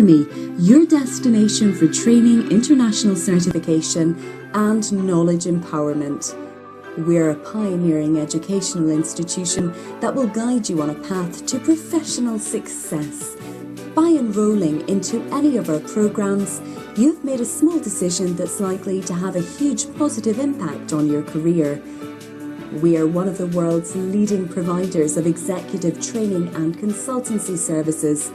Academy, your destination for training, international certification and knowledge empowerment. We're a pioneering educational institution that will guide you on a path to professional success. By enrolling into any of our programs, you've made a small decision that's likely to have a huge positive impact on your career. We are one of the world's leading providers of executive training and consultancy services,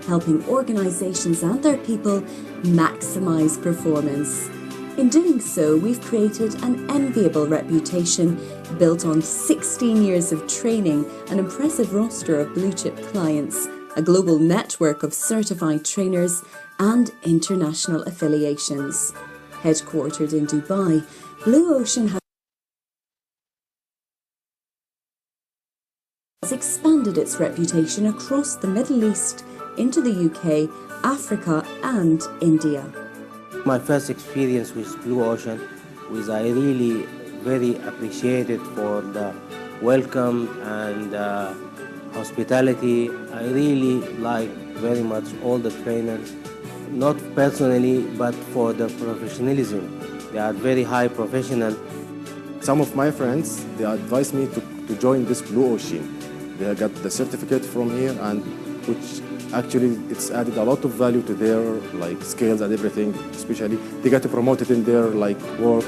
helping organizations and their people maximize performance. In doing so, we've created an enviable reputation built on 16 years of training, an impressive roster of blue-chip clients, a global network of certified trainers, and international affiliations. Headquartered in Dubai, Blue Ocean has expanded its reputation across the Middle East, into the UK, Africa and India. My first experience with Blue Ocean was I really very appreciated for the welcome and hospitality. I really like very much all the trainers, not personally but for the professionalism. They are very high professional. Some of my friends, they advised me to join this Blue Ocean. They got the certificate from here, and which actually it's added a lot of value to their skills and everything. Especially they got promoted in their work.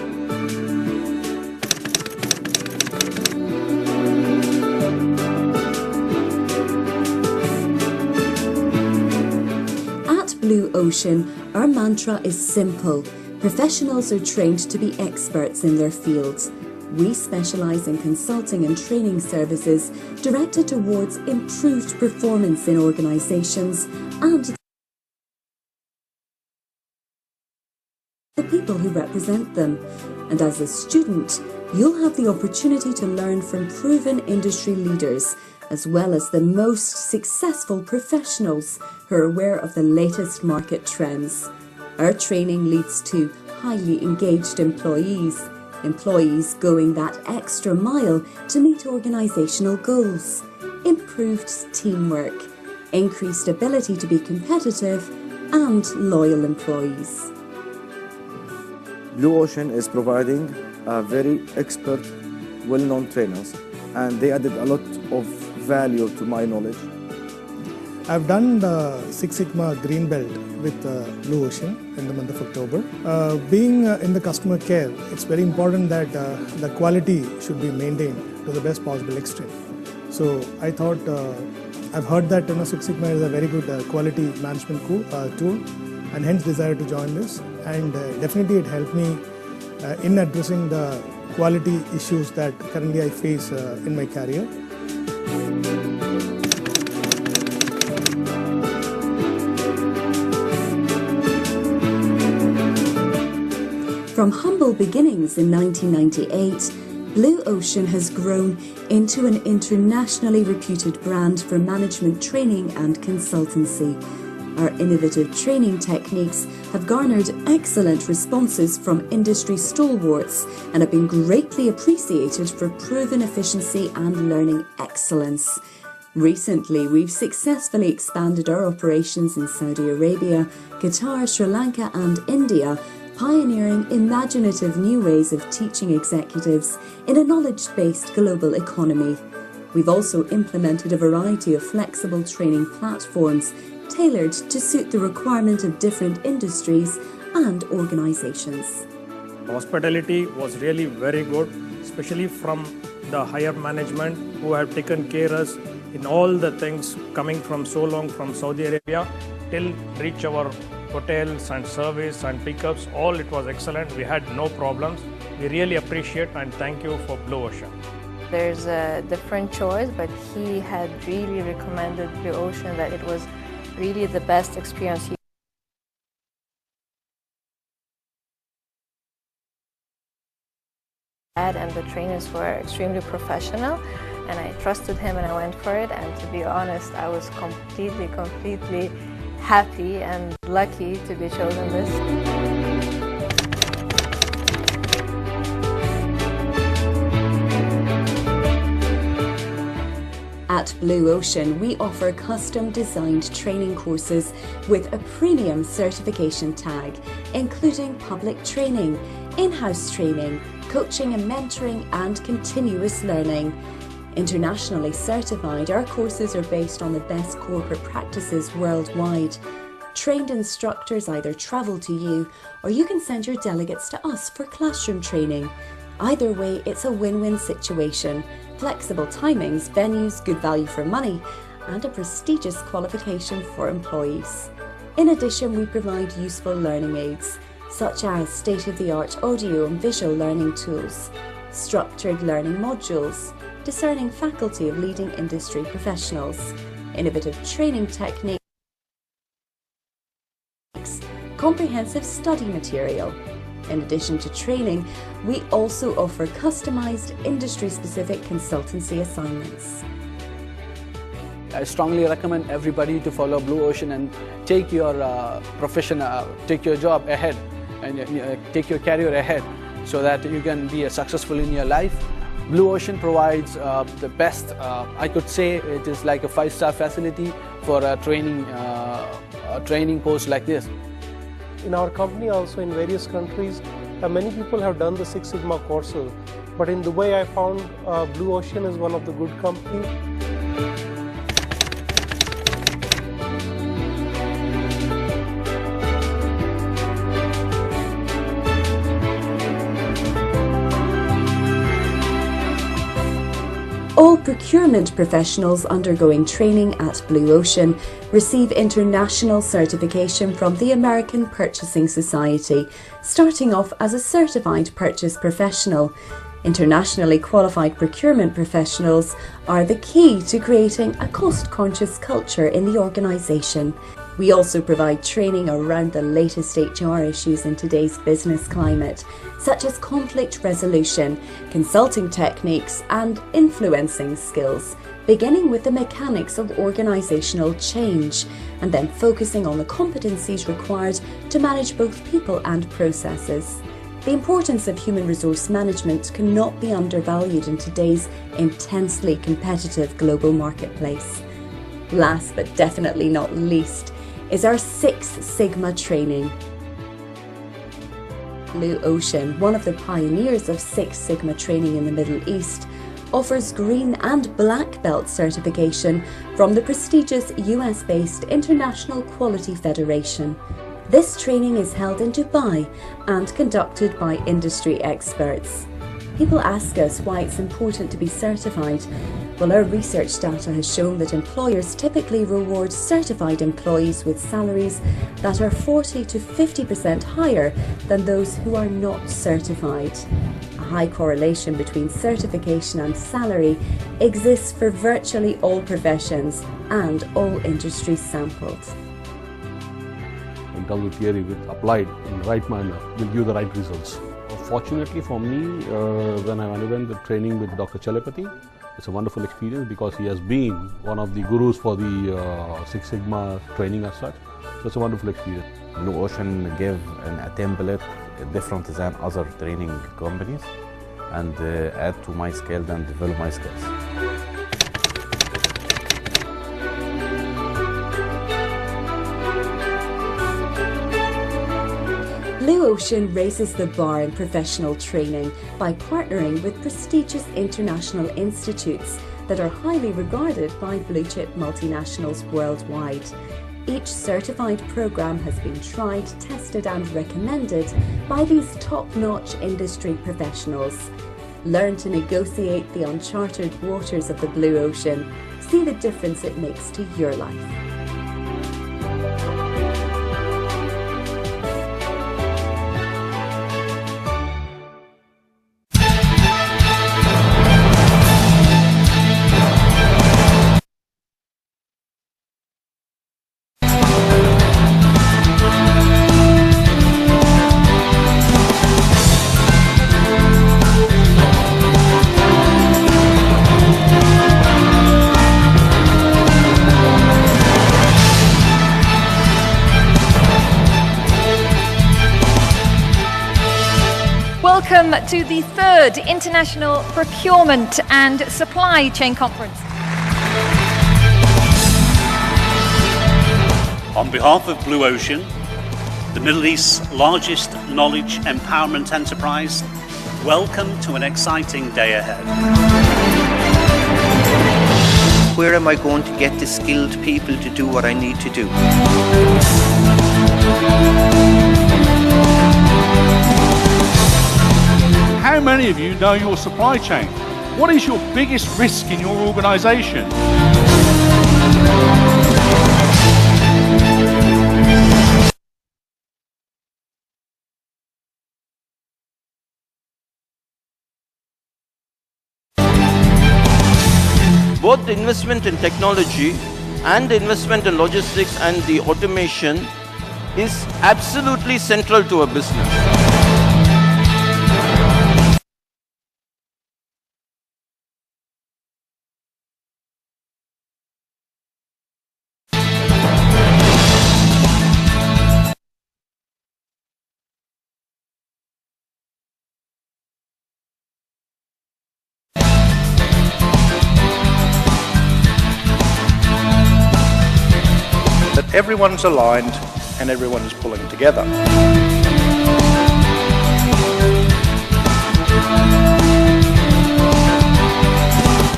At Blue Ocean, our mantra is simple. Professionals are trained to be experts in their fields. We specialize in consulting and training services directed towards improved performance in organizations and the people who represent them. And as a student, you'll have the opportunity to learn from proven industry leaders, as well as the most successful professionals who are aware of the latest market trends. Our training leads to highly engaged employees going that extra mile to meet organizational goals, improved teamwork, increased ability to be competitive, and loyal employees. Blue Ocean is providing very expert, well-known trainers, and they added a lot of value to my knowledge. I've done the Six Sigma Green Belt with Blue Ocean in the month of October. Being in the customer care, it's very important that the quality should be maintained to the best possible extent. So I thought, I've heard that Six Sigma is a very good quality management tool, and hence decided to join this. And definitely it helped me in addressing the quality issues that currently I face in my career. From humble beginnings in 1998, Blue Ocean has grown into an internationally reputed brand for management training and consultancy. Our innovative training techniques have garnered excellent responses from industry stalwarts and have been greatly appreciated for proven efficiency and learning excellence. Recently, we've successfully expanded our operations in Saudi Arabia, Qatar, Sri Lanka and India, pioneering imaginative new ways of teaching executives in a knowledge-based global economy. We've also implemented a variety of flexible training platforms tailored to suit the requirement of different industries and organizations. Hospitality was really very good, especially from the higher management who have taken care of us in all the things coming from so long from Saudi Arabia till reach our hotels and service and pickups. All it was excellent. We had no problems. We really appreciate and thank you for Blue Ocean. There's a different choice, but he had really recommended Blue Ocean, that it was really the best experience he had, and the trainers were extremely professional, and I trusted him and I went for it. And to be honest, I was completely happy and lucky to be chosen this. At At Blue Ocean, we offer custom-designed training courses with a premium certification tag, including public training, in-house training, coaching and mentoring, and continuous learning. Internationally certified, our courses are based on the best corporate practices worldwide. Trained instructors either travel to you, or you can send your delegates to us for classroom training. Either way, it's a win-win situation. Flexible timings, venues, good value for money, and a prestigious qualification for employees. In addition, we provide useful learning aids, such as state-of-the-art audio and visual learning tools, structured learning modules, discerning faculty of leading industry professionals, innovative training techniques, comprehensive study material. In addition to training, we also offer customized, industry-specific consultancy assignments. I strongly recommend everybody to follow Blue Ocean and take your profession, take your job ahead and take your career ahead so that you can be successful in your life. Blue Ocean provides the best, I could say it is like a 5-star facility for a training course like this. In our company also in various countries, many people have done the Six Sigma courses. But in Dubai I found Blue Ocean is one of the good companies. All procurement professionals undergoing training at Blue Ocean receive international certification from the American Purchasing Society, starting off as a certified purchase professional. Internationally qualified procurement professionals are the key to creating a cost-conscious culture in the organisation. We also provide training around the latest HR issues in today's business climate, such as conflict resolution, consulting techniques, and influencing skills, beginning with the mechanics of organisational change, and then focusing on the competencies required to manage both people and processes. The importance of human resource management cannot be undervalued in today's intensely competitive global marketplace. Last but definitely not least is our Six Sigma training. Blue Ocean, one of the pioneers of Six Sigma training in the Middle East, offers green and black belt certification from the prestigious US-based International Quality Federation. This training is held in Dubai and conducted by industry experts. People ask us why it's important to be certified. Well, our research data has shown that employers typically reward certified employees with salaries that are 40 to 50% higher than those who are not certified. A high correlation between certification and salary exists for virtually all professions and all industries sampled. In terms of theory, with applied in the right manner, will give the right results. Fortunately for me, when I underwent the training with Dr. Chalapati, it's a wonderful experience because he has been one of the gurus for the Six Sigma training as such. So it's a wonderful experience. Blue Ocean gave a template different than other training companies and add to my skills and develop my skills. Blue Ocean raises the bar in professional training by partnering with prestigious international institutes that are highly regarded by blue-chip multinationals worldwide. Each certified program has been tried, tested and recommended by these top-notch industry professionals. Learn to negotiate the uncharted waters of the Blue Ocean. See the difference it makes to your life. Welcome to the 3rd International Procurement and Supply Chain Conference. On behalf of Blue Ocean, the Middle East's largest knowledge empowerment enterprise, welcome to an exciting day ahead. Where am I going to get the skilled people to do what I need to do? How many of you know your supply chain? What is your biggest risk in your organization? Both the investment in technology and the investment in logistics and the automation is absolutely central to a business. That everyone's aligned and everyone is pulling together.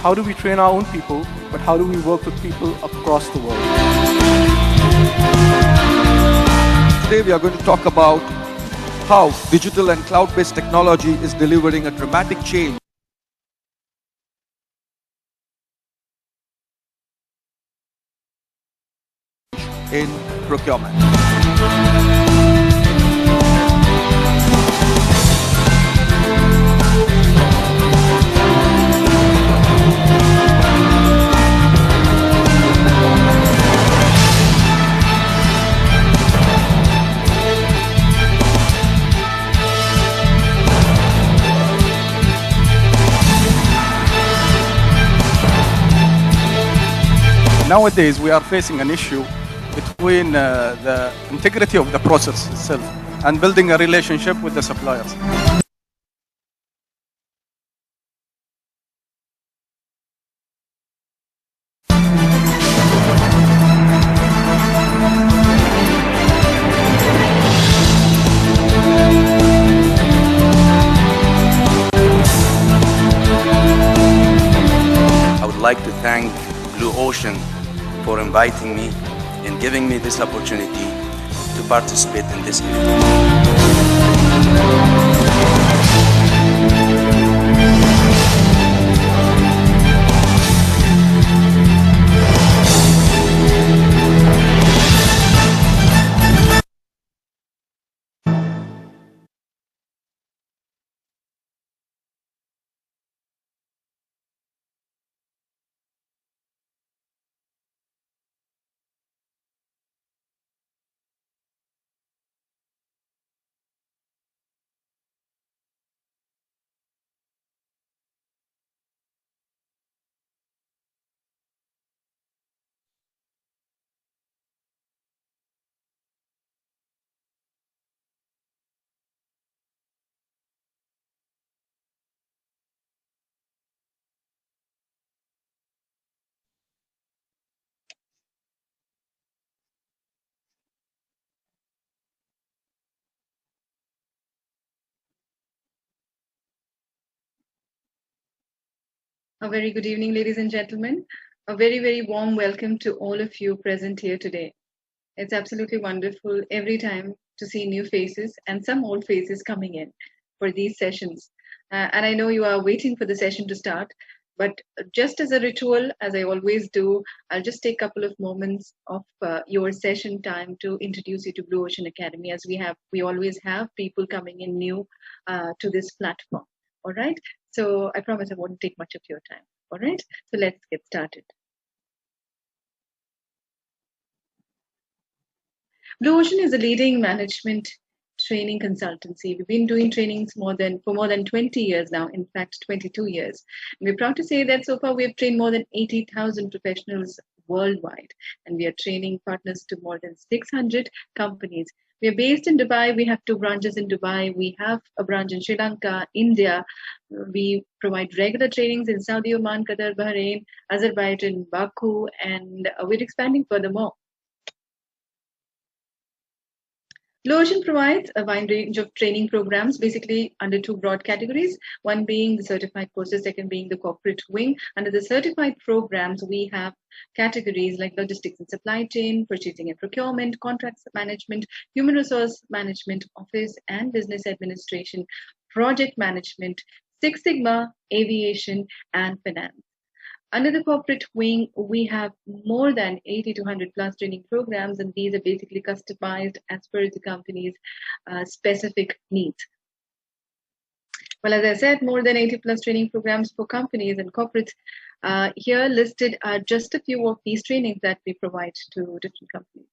How do we train our own people, but how do we work with people across the world? Today we are going to talk about how digital and cloud-based technology is delivering a dramatic change in procurement. Nowadays, we are facing an issue between the integrity of the process itself and building a relationship with the suppliers. I would like to thank Blue Ocean for inviting me and giving me this opportunity to participate in this event. A very good evening, ladies and gentlemen. A very, very warm welcome to all of you present here today. It's absolutely wonderful every time to see new faces and some old faces coming in for these sessions. And I know you are waiting for the session to start, but just as a ritual, as I always do, I'll just take a couple of moments of your session time to introduce you to Blue Ocean Academy, as we always have people coming in new to this platform. All right. So I promise I won't take much of your time. All right. So let's get started. Blue Ocean is a leading management training consultancy. We've been doing trainings for more than 20 years now, in fact, 22 years. And we're proud to say that so far we've trained more than 80,000 professionals worldwide, and we are training partners to more than 600 companies. We are based in Dubai. We have 2 branches in Dubai. We have a branch in Sri Lanka, India. We provide regular trainings in Saudi, Oman, Qatar, Bahrain, Azerbaijan, Baku, and we're expanding furthermore. Blue Ocean provides a wide range of training programs, basically under two broad categories, one being the certified courses, second being the corporate wing. Under the certified programs, we have categories like logistics and supply chain, purchasing and procurement, contracts management, human resource management, office and business administration, project management, Six Sigma, aviation, and finance. Under the corporate wing, we have more than 80 to 100 plus training programs, and these are basically customized as per the company's specific needs. Well, as I said, more than 80 plus training programs for companies and corporates. Here listed are just a few of these trainings that we provide to different companies.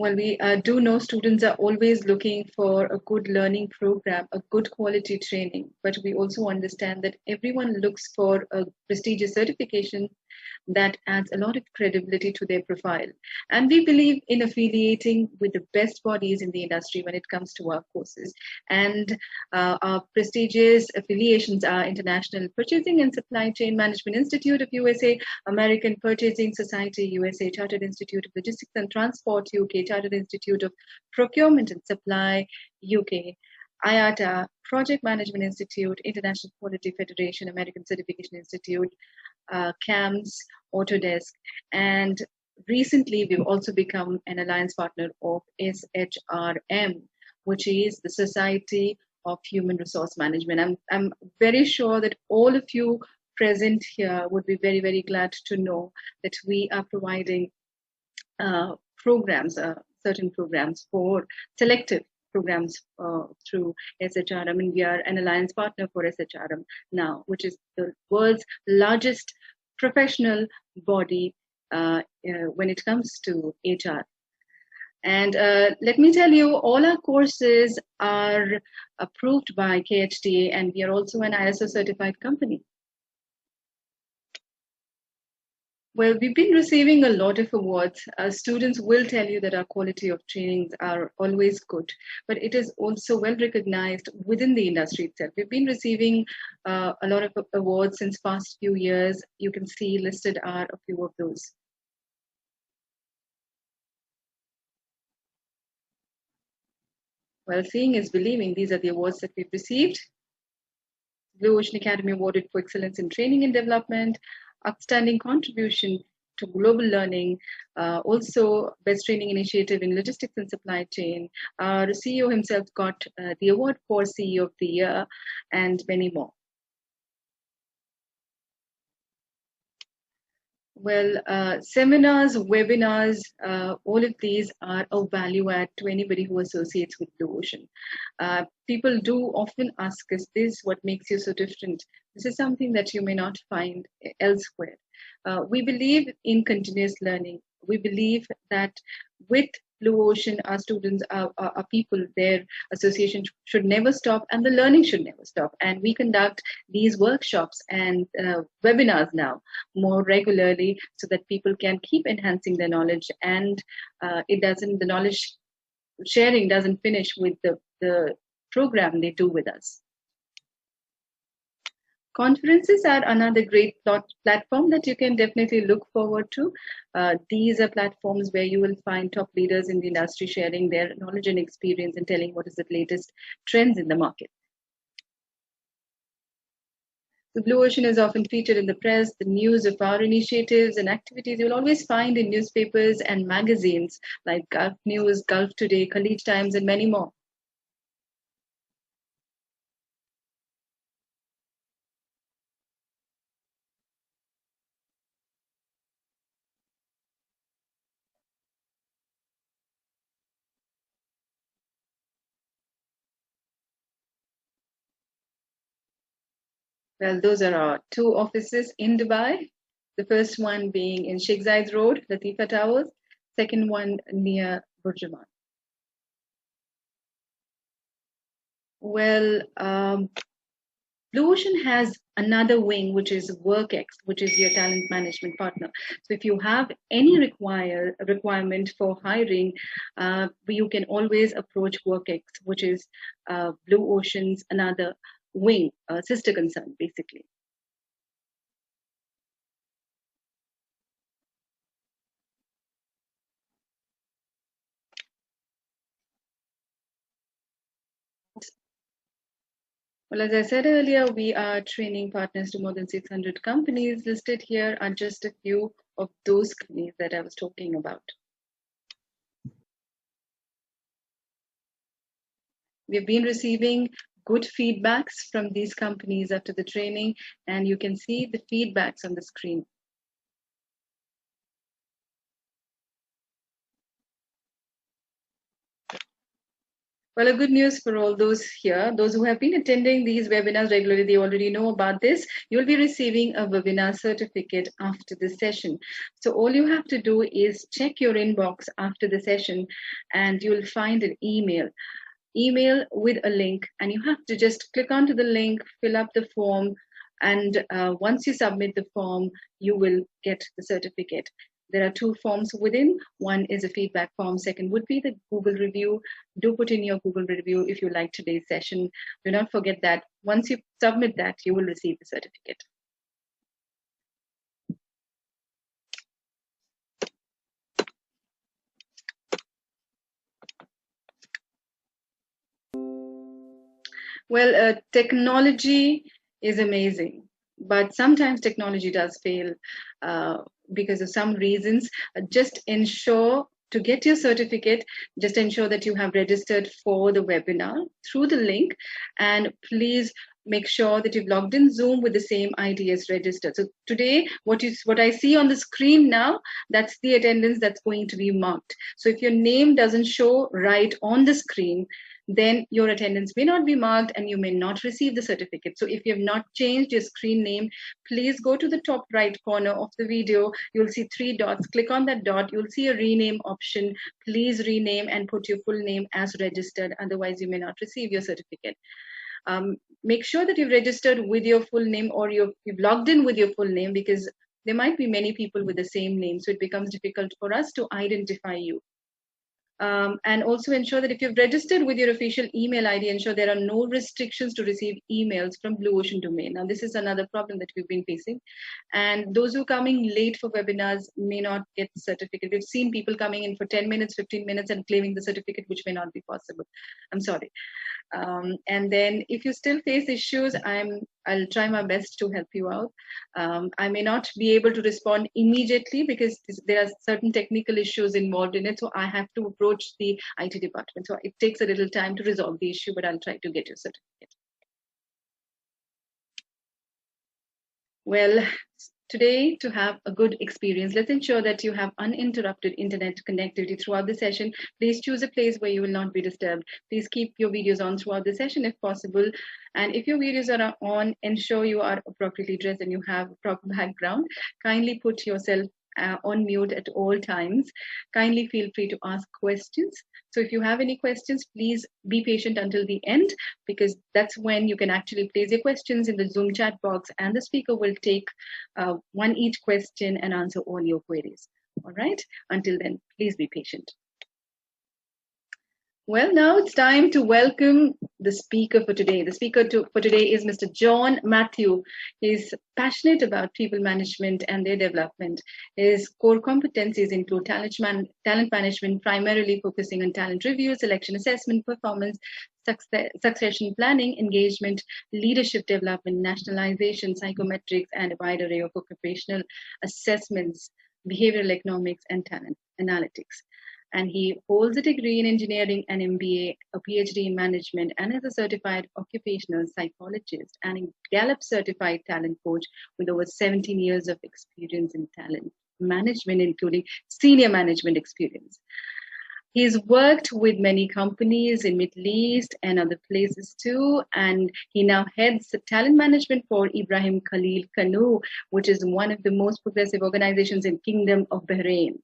Well, we do know students are always looking for a good learning program, a good quality training, but we also understand that everyone looks for a prestigious certification that adds a lot of credibility to their profile. And we believe in affiliating with the best bodies in the industry when it comes to our courses. And our prestigious affiliations are International Purchasing and Supply Chain Management Institute of USA, American Purchasing Society USA, Chartered Institute of Logistics and Transport UK, Chartered Institute of Procurement and Supply UK, IATA, Project Management Institute, International Quality Federation, American Certification Institute, CAMS, Autodesk, and recently we've also become an alliance partner of SHRM, which is the Society of Human Resource Management. I'm very sure that all of you present here would be very, very glad to know that we are providing programs, certain programs for selective programs through SHRM, and we are an alliance partner for SHRM now, which is the world's largest professional body when it comes to HR. And let me tell you, all our courses are approved by KHTA, and we are also an ISO certified company. Well, we've been receiving a lot of awards. Students will tell you that our quality of trainings are always good, but it is also well recognized within the industry itself. We've been receiving a lot of awards since past few years. You can see listed are a few of those. Well, seeing is believing. These are the awards that we've received. Blue Ocean Academy awarded for excellence in training and development, outstanding contribution to global learning, also best training initiative in logistics and supply chain. The CEO himself got the award for CEO of the year, and many more. Well, seminars, webinars, all of these are a value add to anybody who associates with Blue Ocean. People do often ask us this, what makes you so different? This is something that you may not find elsewhere. We believe in continuous learning. We believe that with Blue Ocean, our students, our people, their association should never stop, and the learning should never stop. And we conduct these workshops and webinars now more regularly so that people can keep enhancing their knowledge, and the knowledge sharing doesn't finish with the program they do with us. Conferences are another great platform that you can definitely look forward to. These are platforms where you will find top leaders in the industry sharing their knowledge and experience and telling what is the latest trends in the market. The Blue Ocean is often featured in the press. The news of our initiatives and activities you'll always find in newspapers and magazines like Gulf News, Gulf Today, Khalij Times, and many more. Well, those are our two offices in Dubai. The first one being in Sheikh Zayed Road, Latifa Towers. Second one near Burj Aman. Well, Blue Ocean has another wing, which is WorkX, which is your talent management partner. So if you have any requirement for hiring, you can always approach WorkX, which is Blue Ocean's another wing, sister concern, basically. Well, as I said earlier, we are training partners to more than 600 companies. Listed here are just a few of those companies that I was talking about. We've been receiving good feedbacks from these companies after the training, and you can see the feedbacks on the screen. Well, a good news for all those here, those who have been attending these webinars regularly, they already know about this. You'll be receiving a webinar certificate after the session. So all you have to do is check your inbox after the session and you'll find an email with a link, and you have to just click onto the link, fill up the form, and once you submit the form, you will get the certificate. There are two forms within. One is a feedback form. Second would be the Google review. Do put in your Google review if you like today's session. Do not forget that once you submit that, you will receive the certificate. Well, technology is amazing, but sometimes technology does fail because of some reasons. Just ensure to get your certificate, just ensure that you have registered for the webinar through the link, and please make sure that you've logged in Zoom with the same ID as registered. So today, what I see on the screen now, that's the attendance that's going to be marked. So if your name doesn't show right on the screen, then your attendance may not be marked and you may not receive the certificate. So if you have not changed your screen name, please go to the top right corner of the video. You'll see 3 dots. Click on that dot. You'll see a rename option. Please rename and put your full name as registered. Otherwise, you may not receive your certificate. Make sure that you've registered with your full name, or you've logged in with your full name, because there might be many people with the same name. So it becomes difficult for us to identify you. And also ensure that if you've registered with your official email ID, ensure there are no restrictions to receive emails from Blue Ocean domain. Now, this is another problem that we've been facing. And those who are coming late for webinars may not get the certificate. We've seen people coming in for 10 minutes, 15 minutes and claiming the certificate, which may not be possible. I'm sorry. And then if you still face issues, I'll try my best to help you out. I may not be able to respond immediately because there are certain technical issues involved in it. So I have to approach the IT department. So it takes a little time to resolve the issue, but I'll try to get your certificate. Well, today, to have a good experience, let's ensure that you have uninterrupted internet connectivity throughout the session. Please choose a place where you will not be disturbed. Please keep your videos on throughout the session if possible. And if your videos are on, ensure you are appropriately dressed and you have proper background. Kindly put yourself on mute at all times. Kindly feel free to ask questions. So if you have any questions, please be patient until the end, because that's when you can actually place your questions in the Zoom chat box, and the speaker will take one each question and answer all your queries. All right. Until then, please be patient. Well, now it's time to welcome the speaker for today. The speaker for today is Mr. Jhon Mathew. He's passionate about people management and their development. His core competencies include talent management, primarily focusing on talent review, selection assessment, performance, succession planning, engagement, leadership development, nationalization, psychometrics, and a wide array of occupational assessments, behavioral economics, and talent analytics. And he holds a degree in engineering, an MBA, a PhD in management, and is a certified occupational psychologist and a Gallup certified talent coach with over 17 years of experience in talent management, including senior management experience. He's worked with many companies in Middle East and other places too, and he now heads talent management for Ibrahim Khalil Kanu, which is one of the most progressive organizations in Kingdom of Bahrain.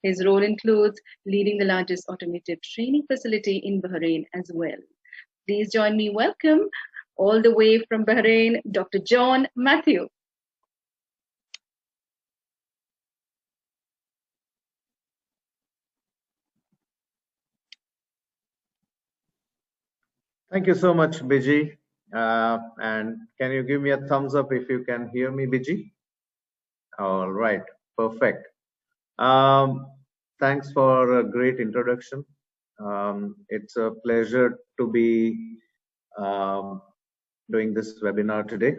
His role includes leading the largest automated training facility in Bahrain as well. Please join me. Welcome all the way from Bahrain, Dr. Jhon Mathew. Thank you so much, Biji. And can you give me a thumbs up if you can hear me, Biji? All right, perfect. Thanks for a great introduction. It's a pleasure to be doing this webinar today.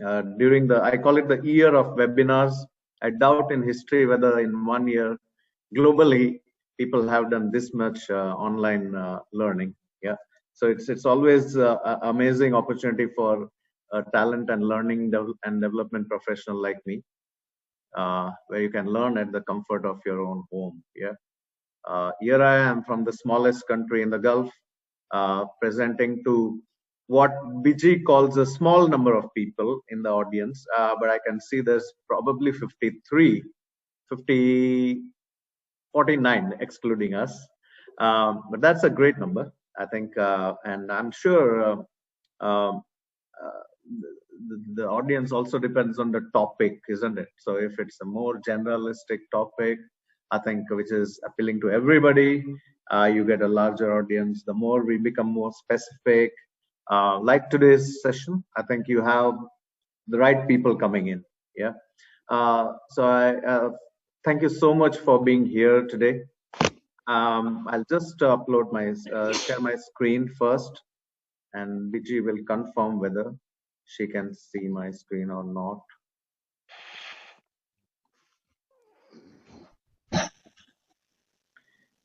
I call it the year of webinars. I doubt in history whether in 1 year globally people have done this much online learning. Yeah, so it's always an amazing opportunity for a talent and learning and development professional like me, where you can learn at the comfort of your own home. Yeah, here I am from the smallest country in the Gulf, presenting to what BG calls a small number of people in the audience, but I can see there's probably 49 excluding us. But that's a great number, I think, and I'm sure the audience also depends on the topic, isn't it? So if it's a more generalistic topic, I think, which is appealing to everybody, you get a larger audience. The more we become more specific, like today's session, I think you have the right people coming in. Yeah. So I thank you so much for being here today. I'll just upload my share my screen first, and BG will confirm whether she can see my screen or not.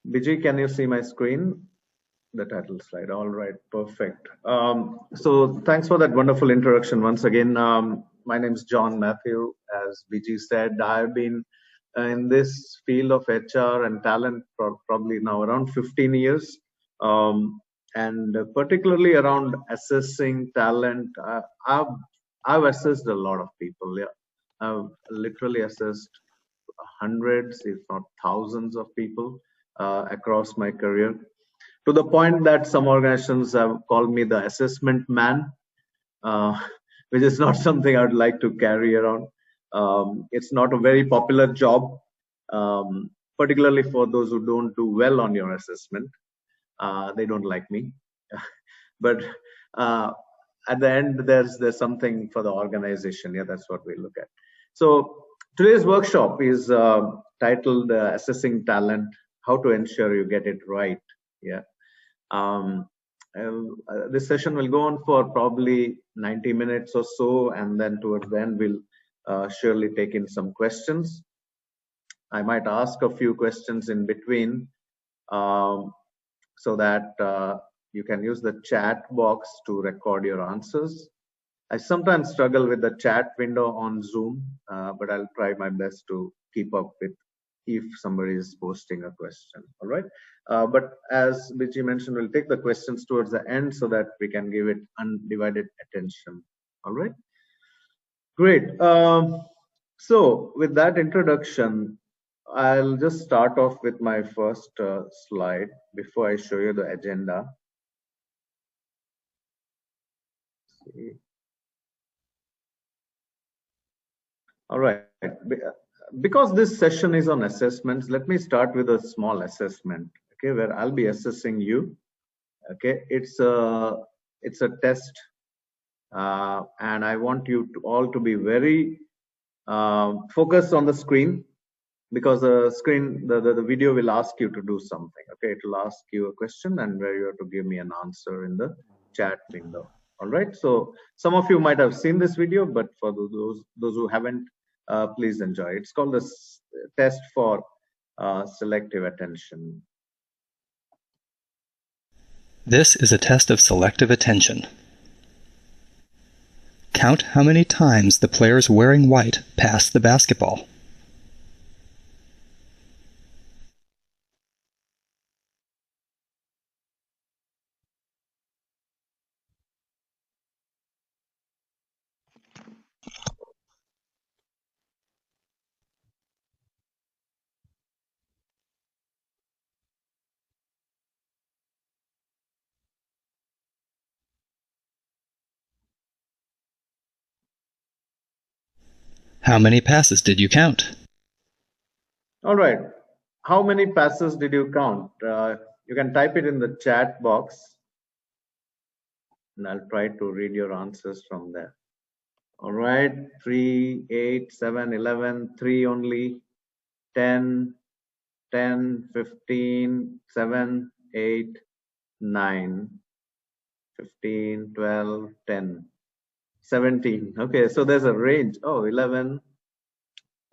BG, can you see my screen? The title slide. All right, perfect. So thanks for that wonderful introduction once again. My name is Jhon Mathew. As BG said, I've been in this field of HR and talent for probably now around 15 years. And particularly around assessing talent, I've assessed a lot of people. Yeah, I've literally assessed hundreds, if not thousands, of people across my career, to the point that some organizations have called me the assessment man, which is not something I'd like to carry around. It's not a very popular job, particularly for those who don't do well on your assessment. They don't like me. But at the end, there's something for the organization. Yeah, that's what we look at. So today's workshop is titled Assessing Talent, How to Ensure You Get It Right. Yeah. This session will go on for probably 90 minutes or so, and then towards the end we'll surely take in some questions. I might ask a few questions in between, so that you can use the chat box to record your answers. I sometimes struggle with the chat window on Zoom, but I'll try my best to keep up with if somebody is posting a question. All right. But as BG mentioned, we'll take the questions towards the end so that we can give it undivided attention. All right. Great. So with that introduction, I'll just start off with my first slide before I show you the agenda. All right. Because this session is on assessments, let me start with a small assessment, okay, where I'll be assessing you. Okay, it's a test, and I want you all to be very focused on the screen, because the video will ask you to do something. Okay, it will ask you a question and where you have to give me an answer in the chat window. All right, so some of you might have seen this video, but for those who haven't, please enjoy. It's called the test for selective attention. This is a test of selective attention. Count how many times the players wearing white pass the basketball. How many passes did you count? All right. How many passes did you count? You can type it in the chat box, and I'll try to read your answers from there. All right. 3, 8, 7, 11, 3 only, 10, 10, 15, 7, 8, 9. 15, 12, 10, 17. Okay, so there's a range. Oh, 11.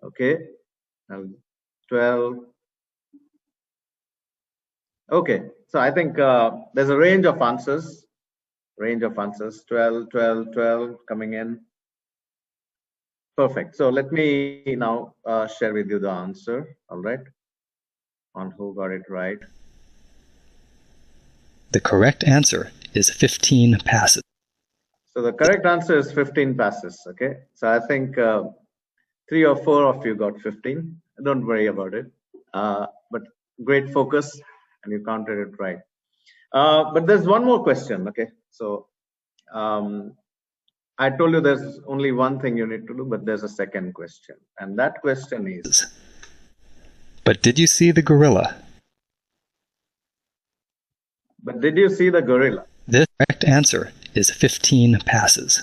Okay, 12. Okay, so I think there's a range of answers. 12, 12, 12 coming in. Perfect. So let me now share with you the answer. All right, on who got it right. The correct answer is 15 passes. So the correct answer is 15 passes. Okay, so I think 3 or 4 of you got 15. Don't worry about it. But great focus, and you counted it right. But there's one more question. Okay, so I told you there's only one thing you need to do, but there's a second question, and that question is. But did you see the gorilla? But did you see the gorilla? The correct answer is 15 passes.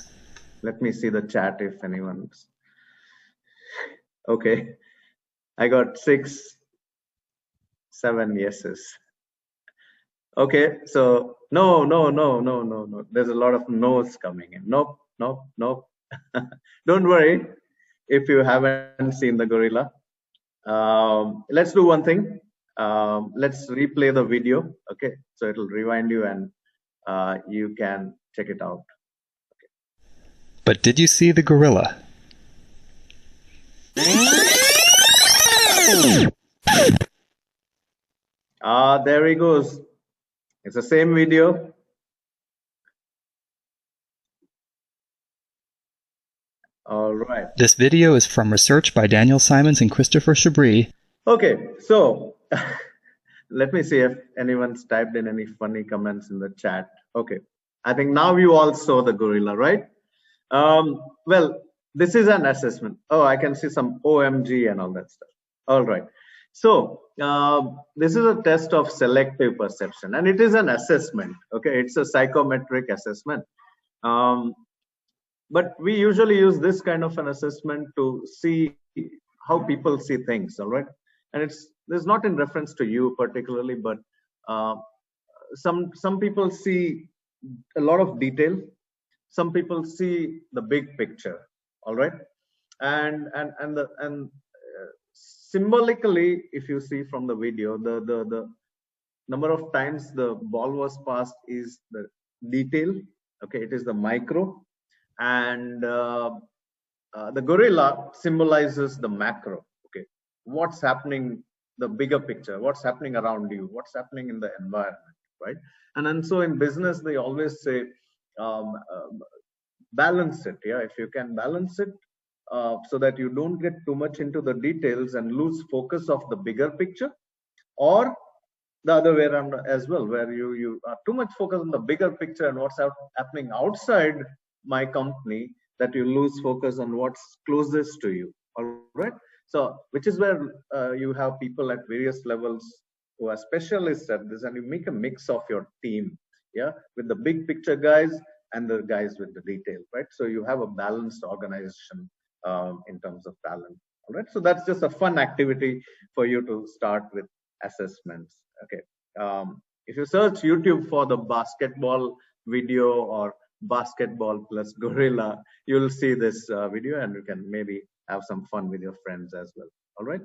Let me see the chat if anyone's. Okay, I got 6, 7 yeses. Okay, so no. There's a lot of no's coming in. Nope. Don't worry if you haven't seen the gorilla. Let's do one thing. Let's replay the video. Okay, so it'll rewind you and you can check it out. Okay. But did you see the gorilla? There he goes. It's the same video. All right. This video is from research by Daniel Simons and Christopher Chabris. Okay, so let me see if anyone's typed in any funny comments in the chat. Okay, I think now you all saw the gorilla, right? Well, this is an assessment. Oh, I can see some OMG and all that stuff. All right. So this is a test of selective perception, and it is an assessment. Okay, it's a psychometric assessment. But we usually use this kind of an assessment to see how people see things. All right, and there's not in reference to you particularly, but some people see a lot of detail. Some people see the big picture. All right, and symbolically, if you see from the video, the number of times the ball was passed is the detail. Okay, it is the micro, and the gorilla symbolizes the macro. Okay, what's happening, the bigger picture, what's happening around you, what's happening in the environment, right? And so in business they always say balance it. Yeah, if you can balance it so that you don't get too much into the details and lose focus of the bigger picture, or the other way around as well, where you are too much focused on the bigger picture and what's happening outside my company, that you lose focus on what's closest to you. All right, so which is where you have people at various levels who are specialists at this, and you make a mix of your team, yeah, with the big picture guys and the guys with the detail, right? So you have a balanced organization in terms of talent. All right, so that's just a fun activity for you to start with assessments. Okay, if you search YouTube for the basketball video or basketball plus gorilla, you'll see this video, and you can maybe have some fun with your friends as well. All right,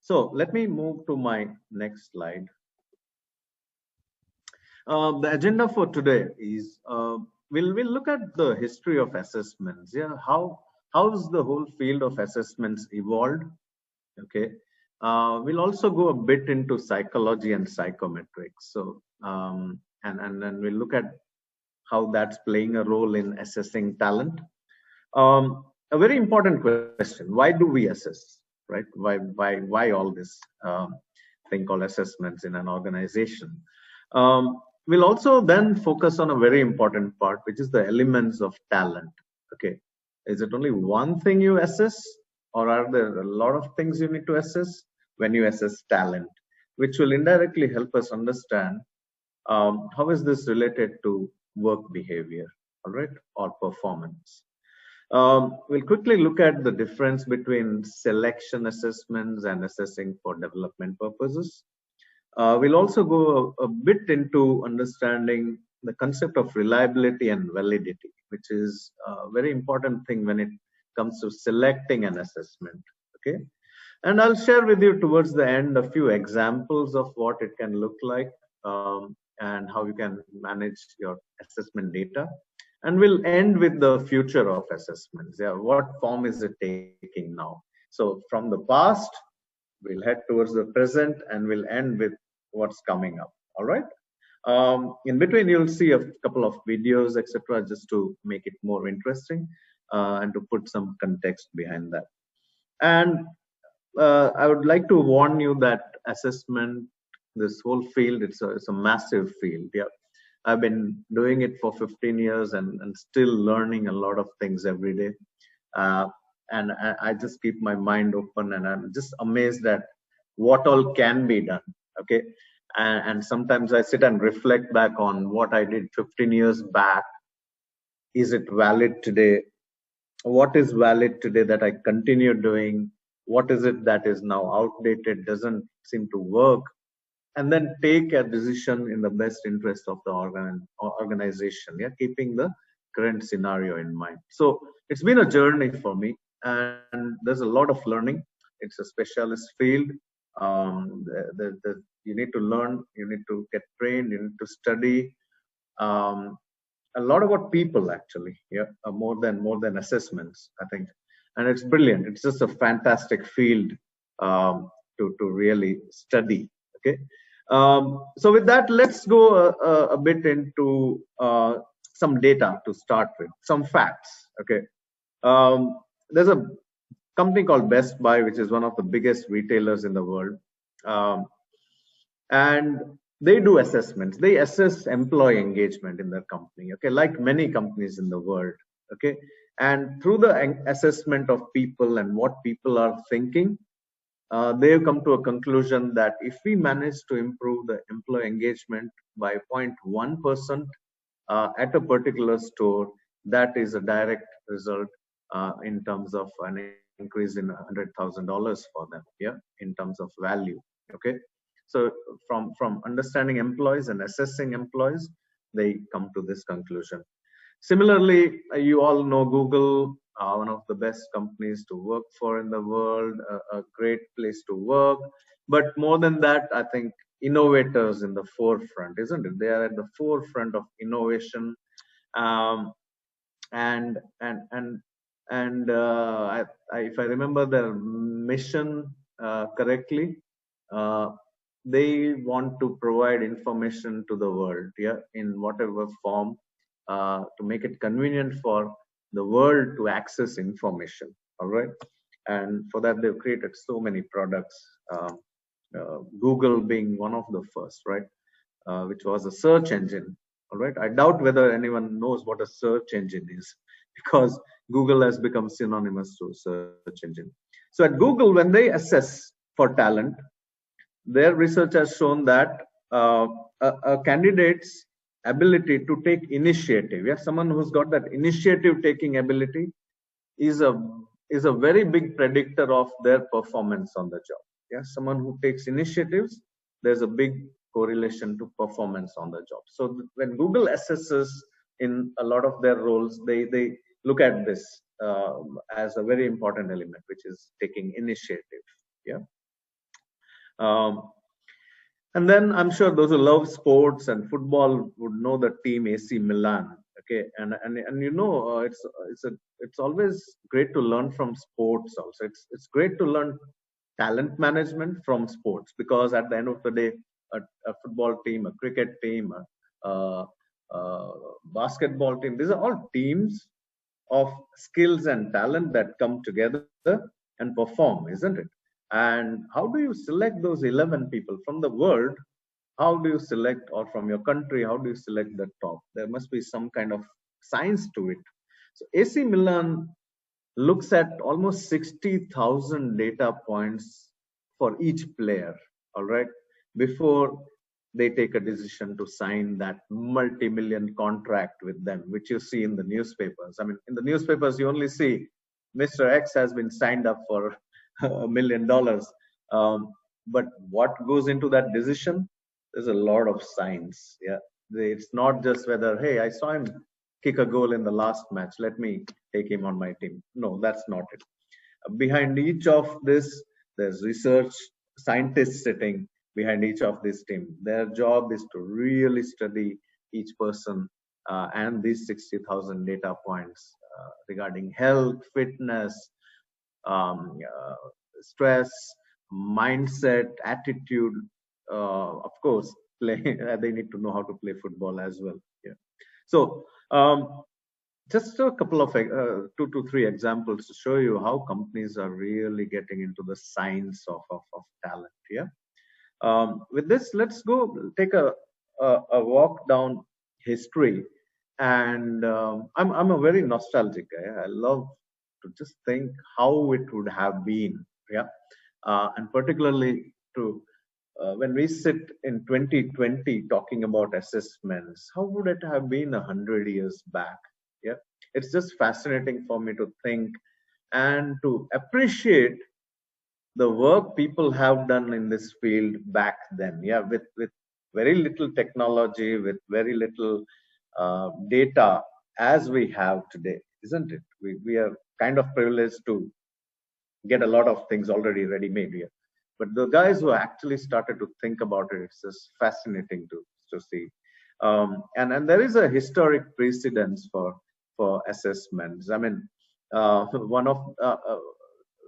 so let me move to my next slide. The agenda for today is we'll look at the history of assessments. Yeah, how's the whole field of assessments evolved. Okay, we'll also go a bit into psychology and psychometrics. So and then we'll look at how that's playing a role in assessing talent. A very important question: why do we assess? Right? Why all this thing called assessments in an organization? We'll also then focus on a very important part, which is the elements of talent. Okay, is it only one thing you assess, or are there a lot of things you need to assess when you assess talent, which will indirectly help us understand how is this related to work behavior, all right, or performance. We'll quickly look at the difference between selection assessments and assessing for development purposes. We'll also go a bit into understanding the concept of reliability and validity, which is a very important thing when it comes to selecting an assessment. Okay, and I'll share with you towards the end a few examples of what it can look like, and how you can manage your assessment data. And we'll end with the future of assessments. Yeah, what form is it taking now? So from the past, we'll head towards the present, and we'll end with what's coming up. All right. In between, you'll see a couple of videos, etc., just to make it more interesting, and to put some context behind that. And I would like to warn you that assessment, this whole field, it's a massive field. Yeah, I've been doing it for 15 years and still learning a lot of things every day. And I just keep my mind open, and I'm just amazed at what all can be done. Okay, and sometimes I sit and reflect back on what I did 15 years back. Is it valid today? What is valid today that I continue doing? What is it that is now outdated, doesn't seem to work? And then take a decision in the best interest of the organization, yeah, keeping the current scenario in mind. So it's been a journey for me, and there's a lot of learning. It's a specialist field. You need to learn, you need to get trained, you need to study. A lot about people, actually, yeah, more than assessments, I think. And it's brilliant. It's just a fantastic field to really study. Okay. So with that, let's go a bit into some data to start with, some facts. Okay. There's a company called Best Buy, which is one of the biggest retailers in the world. And they do assessments. They assess employee engagement in their company. Okay. Like many companies in the world. Okay. And through the assessment of people and what people are thinking, they've come to a conclusion that if we manage to improve the employee engagement by 0.1% at a particular store, that is a direct result in terms of an increase in $100,000 for them, yeah, in terms of value. Okay, so from understanding employees and assessing employees, they come to this conclusion. Similarly, you all know Google, one of the best companies to work for in the world, a great place to work. But more than that, I think innovators in the forefront, isn't it? They are at the forefront of innovation, and if I remember their mission correctly, they want to provide information to the world, yeah, in whatever form, to make it convenient for the world to access information. All right, and for that they've created so many products. Google being one of the first, right, which was a search engine. All right, I doubt whether anyone knows what a search engine is, because Google has become synonymous to search engine. So at Google, when they assess for talent, their research has shown that a candidate's ability to take initiative, yeah, someone who's got that initiative taking ability is a very big predictor of their performance on the job. Yeah, someone who takes initiatives, there's a big correlation to performance on the job. So when Google assesses in a lot of their roles, they look at this as a very important element, which is taking initiative. Yeah. And then I'm sure those who love sports and football would know the team AC Milan. Okay, and you know, it's always great to learn from sports. Also, it's great to learn talent management from sports, because at the end of the day, a football team, a cricket team, a basketball team, these are all teams of skills and talent that come together and perform, isn't it? And how do you select those 11 people from the world? How do you select, or from your country, how do you select the top? There must be some kind of science to it. So AC Milan looks at almost 60,000 data points for each player, all right, before they take a decision to sign that multi-million contract with them, which you see in the newspapers. I mean, in the newspapers, you only see Mr. X has been signed up for $1 million. But what goes into that decision? There's a lot of science. Yeah. It's not just whether, hey, I saw him kick a goal in the last match, let me take him on my team. No, that's not it. Behind each of this, there's research scientists sitting behind each of this team. Their job is to really study each person and these 60,000 data points regarding health, fitness, stress, mindset, attitude. Of course, play. They need to know how to play football as well. Yeah. So just a couple of 2 to 3 examples to show you how companies are really getting into the science of talent. Yeah. With this, let's go take a walk down history. And I'm a very nostalgic guy. I love to just think how it would have been. Yeah. And particularly to when we sit in 2020 talking about assessments, how would it have been 100 years back? Yeah, it's just fascinating for me to think and to appreciate the work people have done in this field back then. Yeah, with very little technology, with very little data as we have today, isn't it? We are kind of privileged to get a lot of things already ready made here. But the guys who actually started to think about it, it's just fascinating to see. And there is a historic precedence for assessments. I mean, one of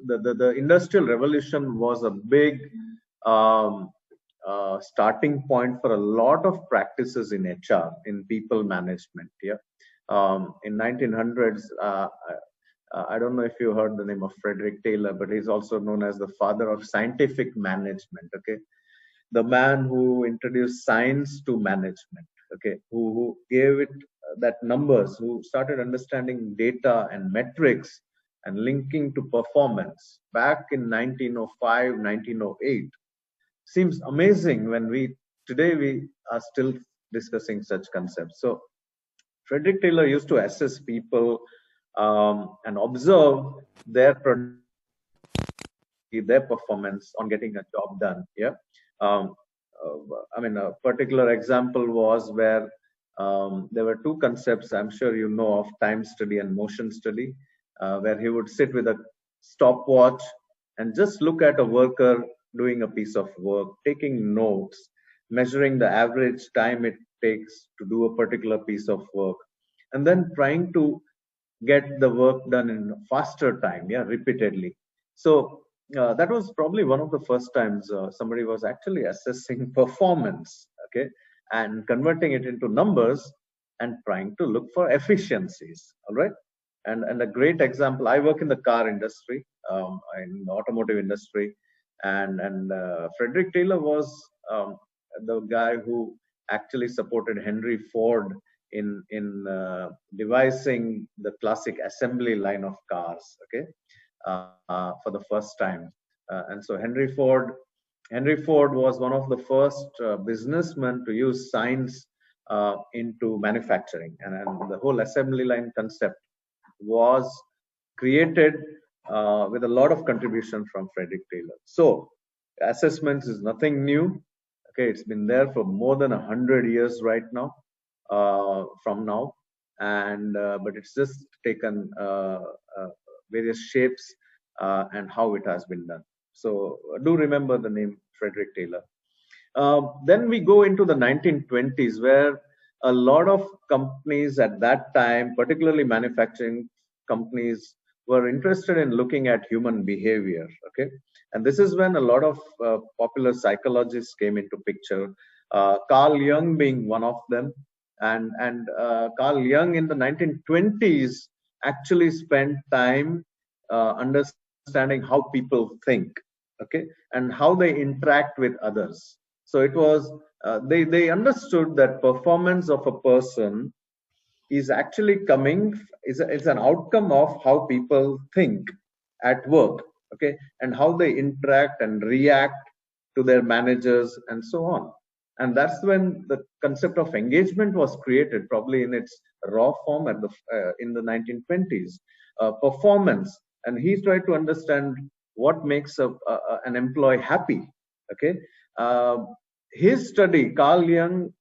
the industrial revolution was a big starting point for a lot of practices in HR, in people management. Yeah, in 1900s. I don't know if you heard the name of Frederick Taylor, but he's also known as the father of scientific management. Okay, the man who introduced science to management. Okay, who gave it that numbers, who started understanding data and metrics and linking to performance back in 1905, 1908. Seems amazing when today we are still discussing such concepts. So Frederick Taylor used to assess people and observe their performance on getting a job done. Yeah, I mean, a particular example was where there were 2 concepts I'm sure you know of: time study and motion study, where he would sit with a stopwatch and just look at a worker doing a piece of work, taking notes, measuring the average time it takes to do a particular piece of work, and then trying to get the work done in faster time, yeah, repeatedly. So that was probably one of the first times somebody was actually assessing performance, okay, and converting it into numbers and trying to look for efficiencies. All right. And a great example, I work in the car industry, in the automotive industry, and Frederick Taylor was the guy who actually supported Henry Ford in devising the classic assembly line of cars, okay, for the first time. And so Henry Ford was one of the first businessmen to use science into manufacturing, and the whole assembly line concept was created with a lot of contribution from Frederick Taylor. So assessments is nothing new. Okay, it's been there for more than 100 years right now. From now, and but it's just taken various shapes and how it has been done. So do remember the name Frederick Taylor. Then we go into the 1920s, where a lot of companies at that time, particularly manufacturing companies, were interested in looking at human behavior. Okay, and this is when a lot of popular psychologists came into picture. Carl Jung being one of them. And Carl Jung in the 1920s actually spent time understanding how people think, okay, and how they interact with others. So it was they understood that performance of a person is actually is an outcome of how people think at work, okay, and how they interact and react to their managers and so on. And that's when the concept of engagement was created, probably in its raw form in the 1920s. Performance, and he tried to understand what makes an employee happy. Okay, his study, Carl Jung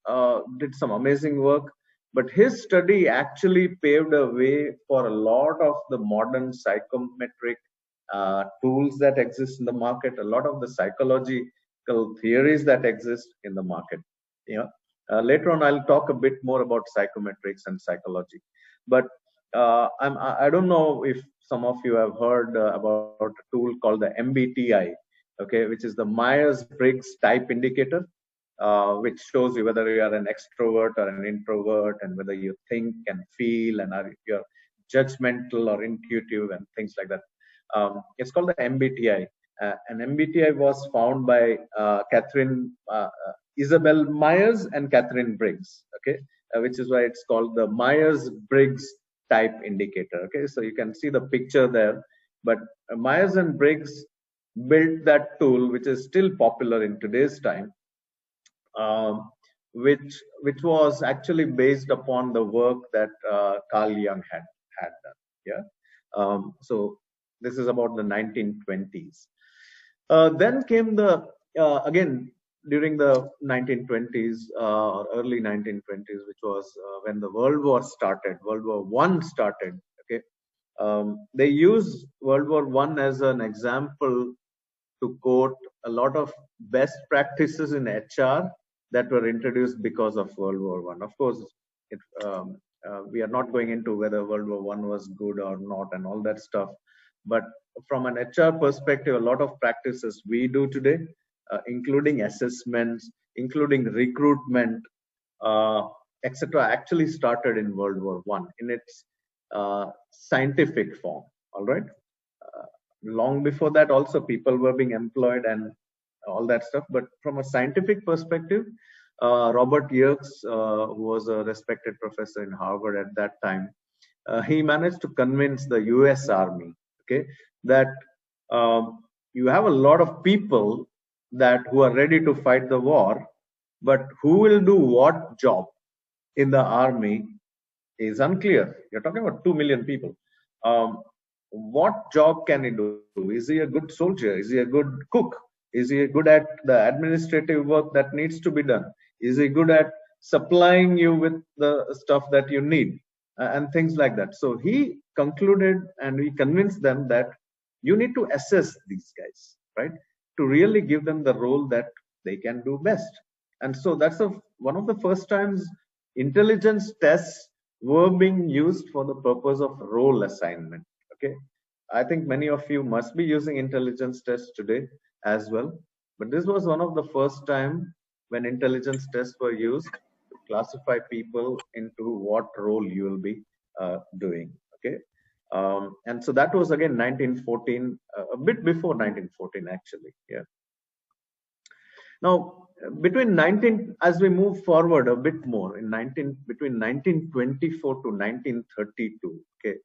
did some amazing work, but his study actually paved a way for a lot of the modern psychometric tools that exist in the market, a lot of the psychological theories that exist in the market. Later on, I'll talk a bit more about psychometrics and psychology. But I don't know if some of you have heard about a tool called the MBTI, okay, which is the Myers-Briggs Type Indicator, which shows you whether you are an extrovert or an introvert, and whether you think and feel, and are you're judgmental or intuitive, and things like that. It's called the MBTI. And MBTI was found by Isabel Myers and Catherine Briggs, okay, which is why it's called the Myers-Briggs Type Indicator. Okay, so you can see the picture there. But Myers and Briggs built that tool, which is still popular in today's time, which was actually based upon the work that Carl Jung had done. Yeah, so this is about the 1920s. Then came the again during the 1920s or early 1920s, which was when the World War started. World War I started. Okay, they used World War I as an example to quote a lot of best practices in HR that were introduced because of World War I. Of course, we are not going into whether World War I was good or not and all that stuff. But from an HR perspective, a lot of practices we do today, including assessments, including recruitment, etc., actually started in World War I in its scientific form. All right. Long before that, also people were being employed and all that stuff. But from a scientific perspective, Robert Yerkes, who was a respected professor in Harvard at that time, he managed to convince the US Army, okay, that you have a lot of people who are ready to fight the war, but who will do what job in the army is unclear. You're talking about 2 million people. What job can he do? Is he a good soldier? Is he a good cook? Is he good at the administrative work that needs to be done? Is he good at supplying you with the stuff that you need? And things like that. So he concluded and he convinced them that you need to assess these guys, right? To really give them the role that they can do best. And so that's one of the first times intelligence tests were being used for the purpose of role assignment. Okay, I think many of you must be using intelligence tests today as well. But this was one of the first time when intelligence tests were used to classify people into what role you will be doing. Okay, and so that was again 1914, a bit before 1914 actually. Yeah. Now, as we move forward a bit more between 1924 to 1932, okay,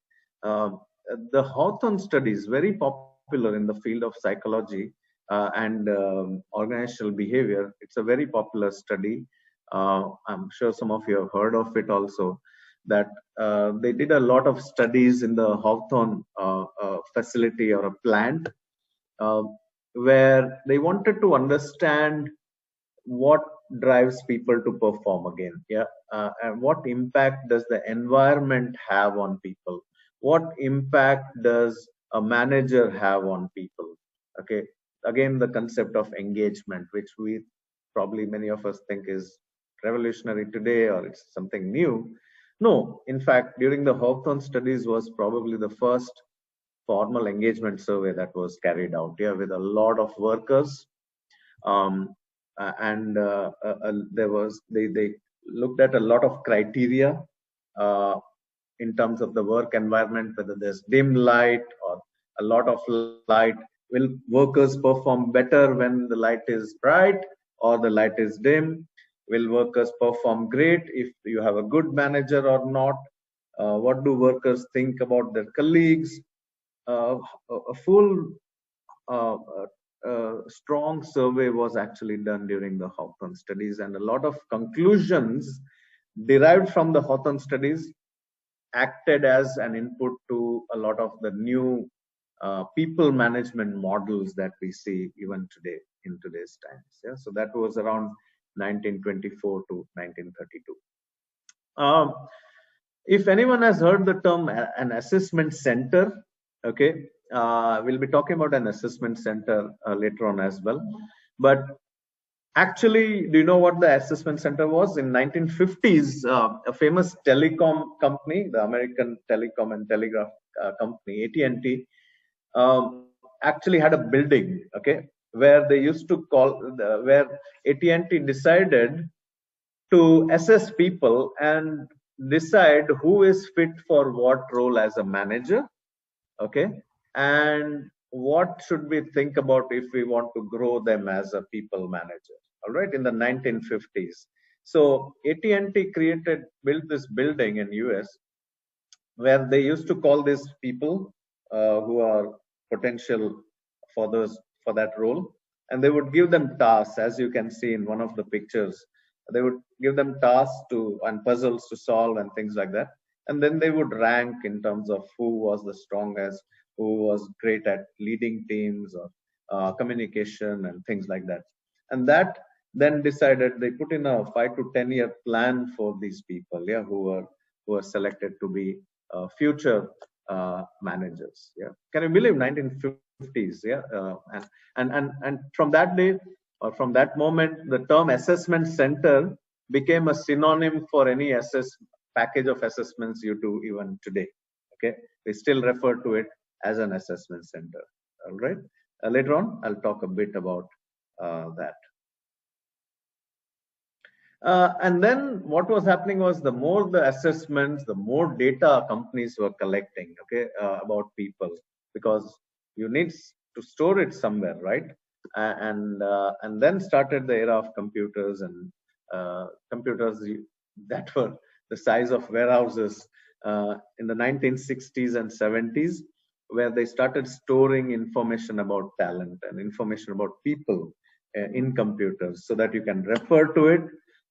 the Hawthorne studies, very popular in the field of psychology and organizational behavior. It's a very popular study. I'm sure some of you have heard of it also. That they did a lot of studies in the Hawthorne facility or a plant, where they wanted to understand what drives people to perform again. Yeah, and what impact does the environment have on people? What impact does a manager have on people? Okay, again the concept of engagement, which we probably many of us think is revolutionary today or it's something new. No, in fact, during the Hawthorne studies was probably the first formal engagement survey that was carried out here with a lot of workers. They looked at a lot of criteria in terms of the work environment, whether there's dim light or a lot of light. Will workers perform better when the light is bright or the light is dim? Will workers perform great if you have a good manager or not? What do workers think about their colleagues? A full strong survey was actually done during the Hawthorne studies, and a lot of conclusions derived from the Hawthorne studies acted as an input to a lot of the new people management models that we see even today in today's times. Yeah, so that was around 1924 to 1932. If anyone has heard the term an assessment center, okay, we'll be talking about an assessment center later on as well. But actually, do you know what the assessment center was? In 1950s, a famous telecom company, the American Telecom and Telegraph company, AT&T, actually had a building, okay, where they used to where AT&T decided to assess people and decide who is fit for what role as a manager, okay, and what should we think about if we want to grow them as a people manager, all right, in the 1950s. So AT&T built this building in US where they used to call these people who are potential for that role, and they would give them tasks, as you can see in one of the pictures. They would give them tasks and puzzles to solve and things like that, and then they would rank in terms of who was the strongest, who was great at leading teams or communication and things like that. And that then decided, they put in a 5 to 10 year plan for these people, yeah, who were selected to be future managers. Yeah, can you believe 1950s? Yeah, and from that day or from that moment, the term assessment center became a synonym for any package of assessments you do even today. Okay, we still refer to it as an assessment center. All right. Later on, I'll talk a bit about that. And then what was happening was, the more the assessments, the more data companies were collecting, okay, about people, because you need to store it somewhere, right? And then started the era of computers, and computers that were the size of warehouses in the 1960s and 70s, where they started storing information about talent and information about people in computers, so that you can refer to it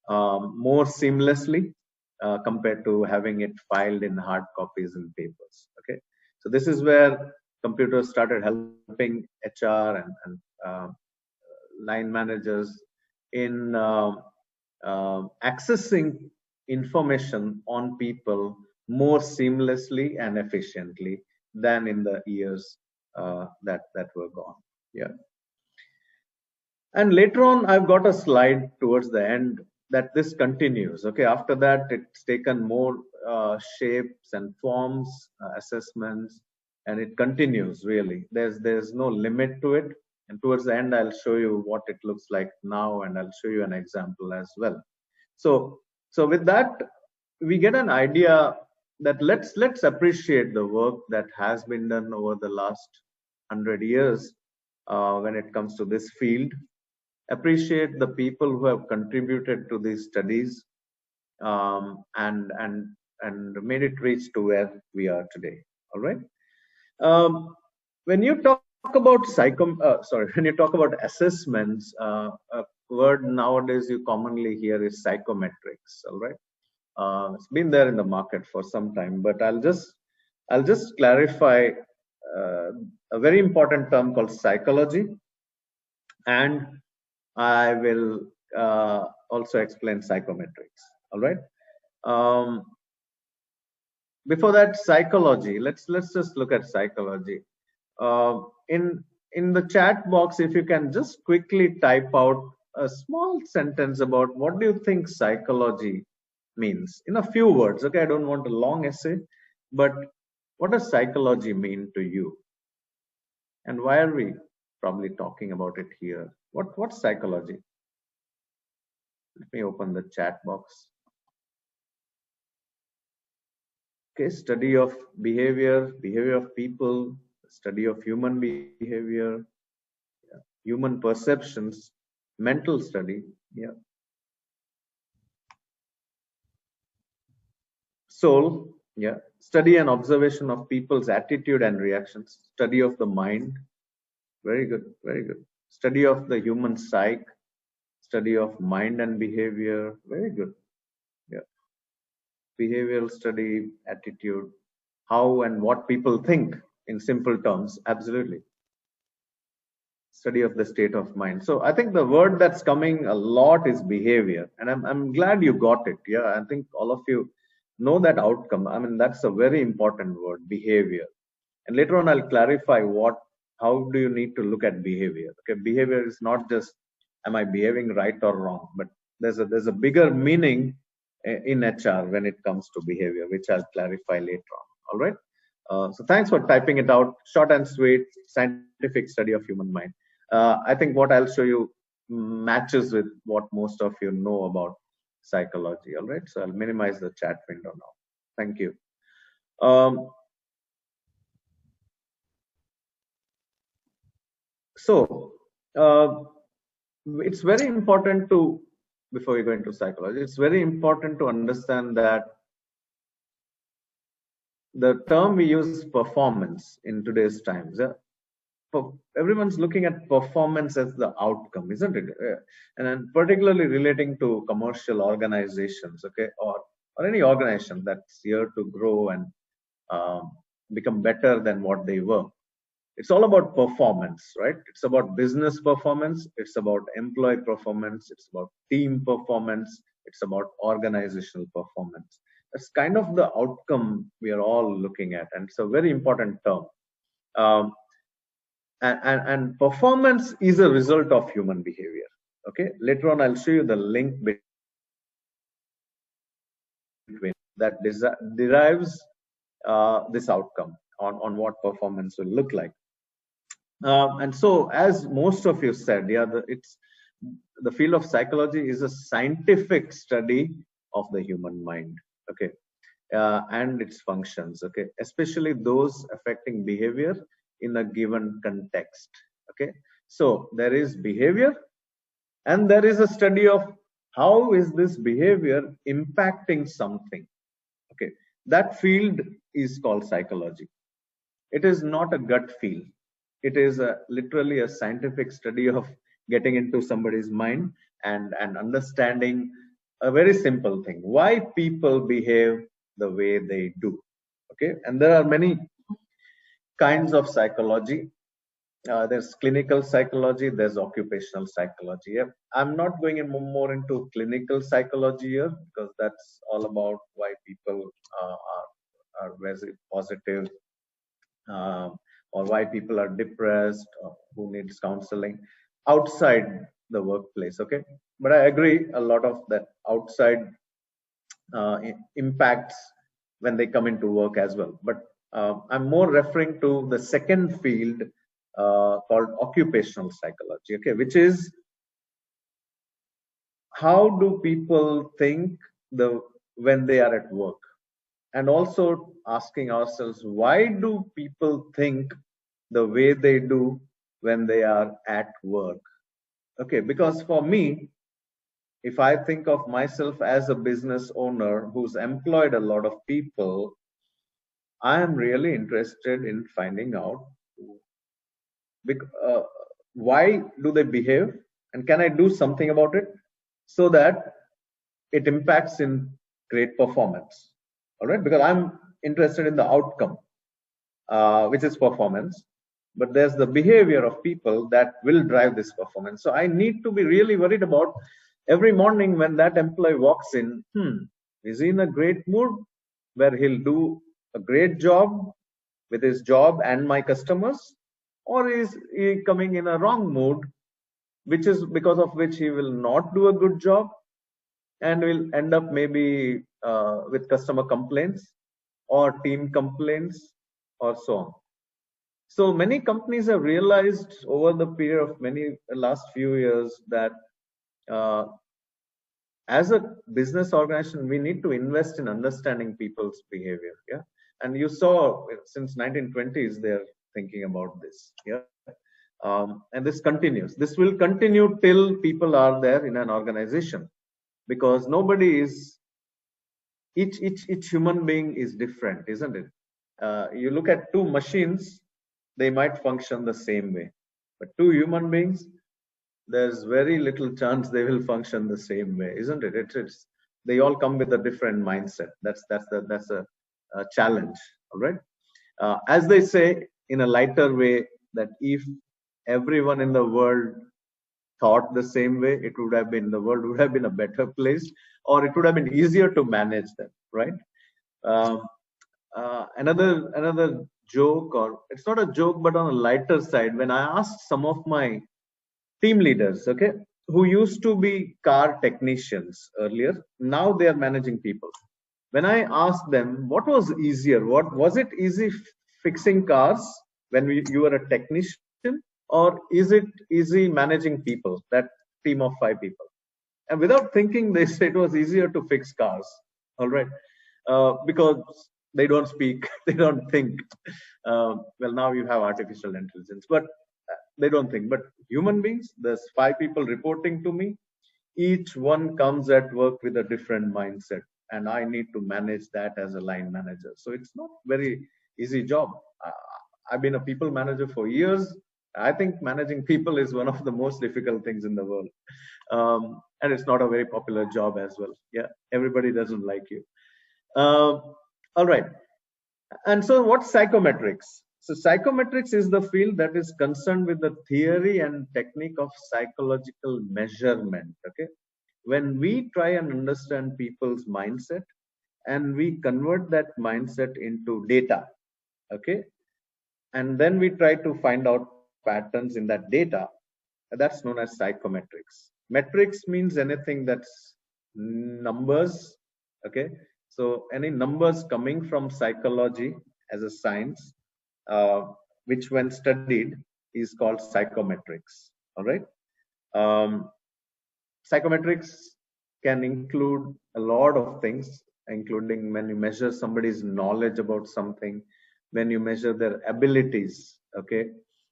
more seamlessly compared to having it filed in hard copies and papers. Okay, so this is where computers started helping HR and line managers in accessing information on people more seamlessly and efficiently than in the years that were gone. Yeah. And later on, I've got a slide towards the end that this continues. Okay, after that, it's taken more shapes and forms, assessments, and it continues really. There's no limit to it. And towards the end, I'll show you what it looks like now, and I'll show you an example as well. So with that, we get an idea that let's appreciate the work that has been done over the last 100 years when it comes to this field. Appreciate the people who have contributed to these studies and made it reach to where we are today. All right. When you talk about when you talk about assessments, a word nowadays you commonly hear is psychometrics. All right. It's been there in the market for some time, but I'll just clarify a very important term called psychology, and I will also explain psychometrics. All right. Before that, psychology. Let's just look at psychology. In the chat box, if you can just quickly type out a small sentence about what do you think psychology means in a few words. Okay, I don't want a long essay, but what does psychology mean to you? And why are we probably talking about it here? What's psychology? Let me open the chat box. Okay, study of behavior of people, study of human behavior, human perceptions, mental study, yeah. Soul, yeah. Study and observation of people's attitude and reactions. Study of the mind. Very good, very good. Study of the human psyche. Study of mind and behavior. Very good. Yeah. Behavioral study, attitude, how and what people think in simple terms. Absolutely. study of the state of mind. So I think the word that's coming a lot is behavior, and I'm glad you got it. Yeah, I think all of you know that outcome. I mean, that's a very important word, behavior. And later on, I'll clarify how do you need to look at behavior. Okay, behavior is not just am I behaving right or wrong, but there's a bigger meaning in HR when it comes to behavior, which I'll clarify later on. All right. So thanks for typing it out. Short and sweet, scientific study of human mind. I think what I'll show you matches with what most of you know about psychology. All right. So I'll minimize the chat window now. Thank you. So it's very important to, before we go into psychology, it's very important to understand that the term we use, performance, in today's times, everyone's looking at performance as the outcome, isn't it? And then particularly relating to commercial organizations, okay, or any organization that's here to grow and become better than what they were. It's all about performance, right? It's about business performance. It's about employee performance. It's about team performance. It's about organizational performance. That's kind of the outcome we are all looking at, and it's a very important term. And performance is a result of human behavior. Okay, later on I'll show you the link between that derives this outcome on what performance will look like. And so, as most of you said, yeah, the field of psychology is a scientific study of the human mind, okay, and its functions, okay, especially those affecting behavior in a given context, okay. So there is behavior, and there is a study of how is this behavior impacting something, okay. That field is called psychology. It is not a gut feel. It is literally a scientific study of getting into somebody's mind and understanding a very simple thing: why people behave the way they do. Okay, and there are many kinds of psychology. There's clinical psychology, there's occupational psychology. Yeah. I'm not going more into clinical psychology here, because that's all about why people are very positive, or why people are depressed, or who needs counseling outside the workplace. Okay, but I agree, a lot of that outside impacts when they come into work as well. But I'm more referring to the second field called occupational psychology. Okay, which is how do people think when they are at work, and also asking ourselves, why do people think the way they do when they are at work. Okay, because for me, if I think of myself as a business owner who's employed a lot of people, I am really interested in finding out why do they behave, and can I do something about it so that it impacts in great performance. All right, because I'm interested in the outcome, which is performance, but there's the behavior of people that will drive this performance. So I need to be really worried about every morning when that employee walks in, is he in a great mood where he'll do a great job with his job and my customers, or is he coming in a wrong mood, which is because of which he will not do a good job and will end up maybe with customer complaints or team complaints or so on. So many companies have realized over the period of last few years that as a business organization, we need to invest in understanding people's behavior. Yeah, and you saw since 1920s they're thinking about this. Yeah, and this continues. This will continue till people are there in an organization, because nobody is. Each human being is different, isn't it? You look at two machines, they might function the same way, but two human beings, there's very little chance they will function the same way, isn't it? It's they all come with a different mindset. That's a challenge. All right. As they say in a lighter way, that if everyone in the world thought the same way, it would have been, the world would have been a better place, or it would have been easier to manage them, right? Um, another joke, or it's not a joke, but on a lighter side, when I asked some of my team leaders, okay, who used to be car technicians earlier, now they are managing people. When I asked them what was easier, what was it easy fixing cars when you were a technician, or is it easy managing people, that team of 5 people? And without thinking, they said it was easier to fix cars. All right, because they don't speak, they don't think. Well, now you have artificial intelligence, but they don't think. But human beings, there's 5 people reporting to me. Each one comes at work with a different mindset, and I need to manage that as a line manager. So it's not very easy job. I've been a people manager for years. I think managing people is one of the most difficult things in the world. And it's not a very popular job as well. Yeah, everybody doesn't like you. All right. And so what's psychometrics? So psychometrics is the field that is concerned with the theory and technique of psychological measurement. Okay. When we try and understand people's mindset and we convert that mindset into data, okay, and then we try to find out patterns in that data, that's known as psychometrics. Metrics means anything that's numbers, okay? So any numbers coming from psychology as a science, which when studied is called psychometrics, all right? Psychometrics can include a lot of things, including when you measure somebody's knowledge about something, when you measure their abilities, okay,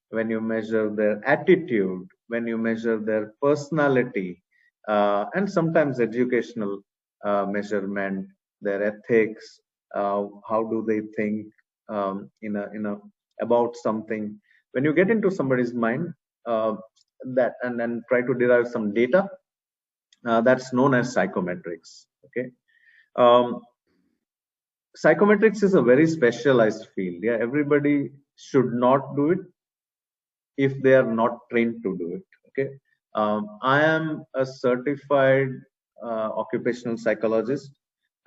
when you measure their attitude, when you measure their personality, and sometimes educational measurement, their ethics, how do they think about something. When you get into somebody's mind, that and then try to derive some data, that's known as psychometrics. Okay. Psychometrics is a very specialized field. Yeah, everybody should not do it if they are not trained to do it. Okay. I am a certified occupational psychologist.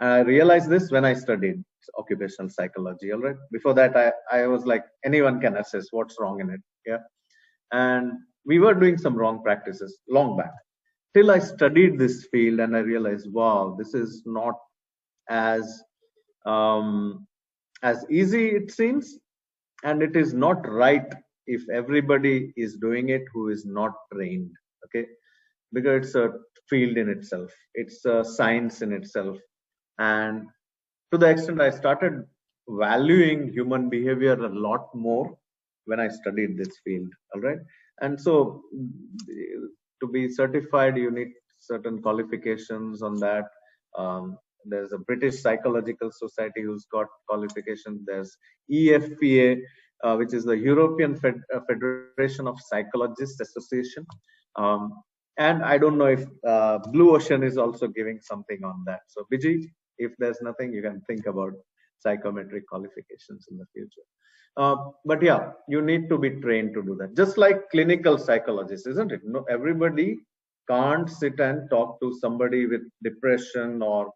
I realized this when I studied occupational psychology. All right. Before that, I was like, anyone can assess what's wrong in it. Yeah. And we were doing some wrong practices long back. Till I studied this field and I realized, wow, this is not as easy it seems, and it is not right if everybody is doing it who is not trained. Okay, because it's a field in itself, it's a science in itself, and to the extent I started valuing human behavior a lot more when I studied this field. All right, and so to be certified, you need certain qualifications on that. There's a British Psychological Society who's got qualifications. There's EFPA, which is the European Federation of Psychologists Association. And I don't know if Blue Ocean is also giving something on that. So Vijay, if there's nothing, you can think about psychometric qualifications in the future. But yeah, you need to be trained to do that. Just like clinical psychologists, isn't it? No, everybody can't sit and talk to somebody with depression or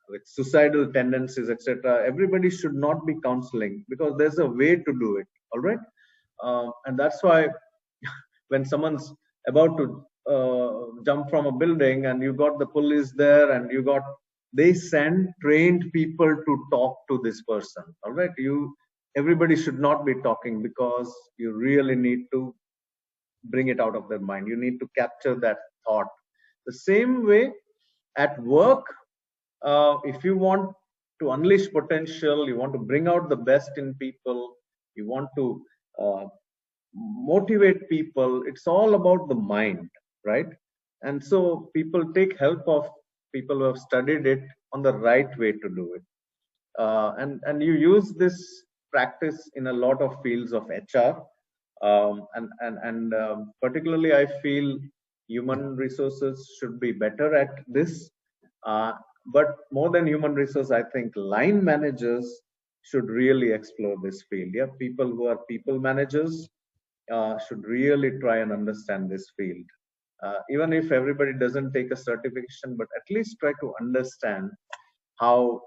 with suicidal tendencies, etc. Everybody should not be counseling because there's a way to do it. All right, and that's why when someone's about to jump from a building and you got the police there and they send trained people to talk to this person. All right, everybody should not be talking because you really need to bring it out of their mind. You need to capture that thought. The same way at work, if you want to unleash potential, you want to bring out the best in people, you want to motivate people, it's all about the mind, right? And so people take help of people who have studied it on the right way to do it. And you use this practice in a lot of fields of HR. And particularly I feel human resources should be better at this. But more than human resource, I think line managers should really explore this field. Yeah, people who are people managers, should really try and understand this field. Even if everybody doesn't take a certification, but at least try to understand how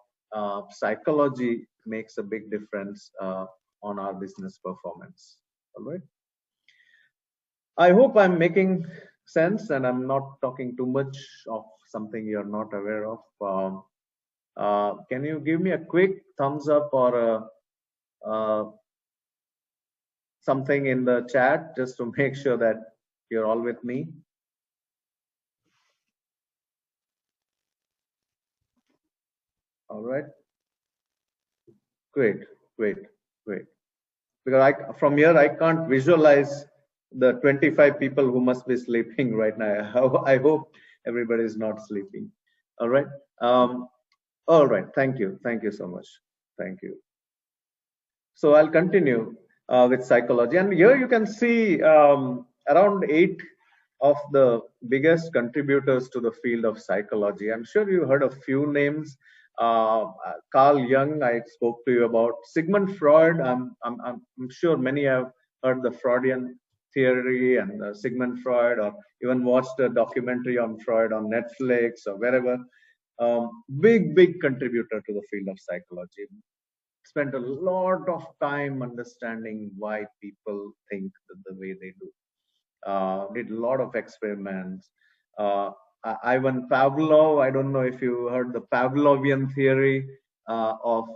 psychology makes a big difference on our business performance. All right. I hope I'm making sense and I'm not talking too much of something you're not aware of. Can you give me a quick thumbs up or something in the chat just to make sure that you're all with me? All right. Great, great, great. Because from here I can't visualize the 25 people who must be sleeping right now. I hope everybody is not sleeping. All right. All right. Thank you. Thank you so much. Thank you. So I'll continue with psychology. And here you can see around 8 of the biggest contributors to the field of psychology. I'm sure you heard a few names. Carl Jung, I spoke to you about. Sigmund Freud, I'm sure many have heard the Freudian theory and Sigmund Freud, or even watched a documentary on Freud on Netflix or wherever. Big contributor to the field of psychology. Spent a lot of time understanding why people think the way they do. Did a lot of experiments. Ivan Pavlov, I don't know if you heard the Pavlovian theory of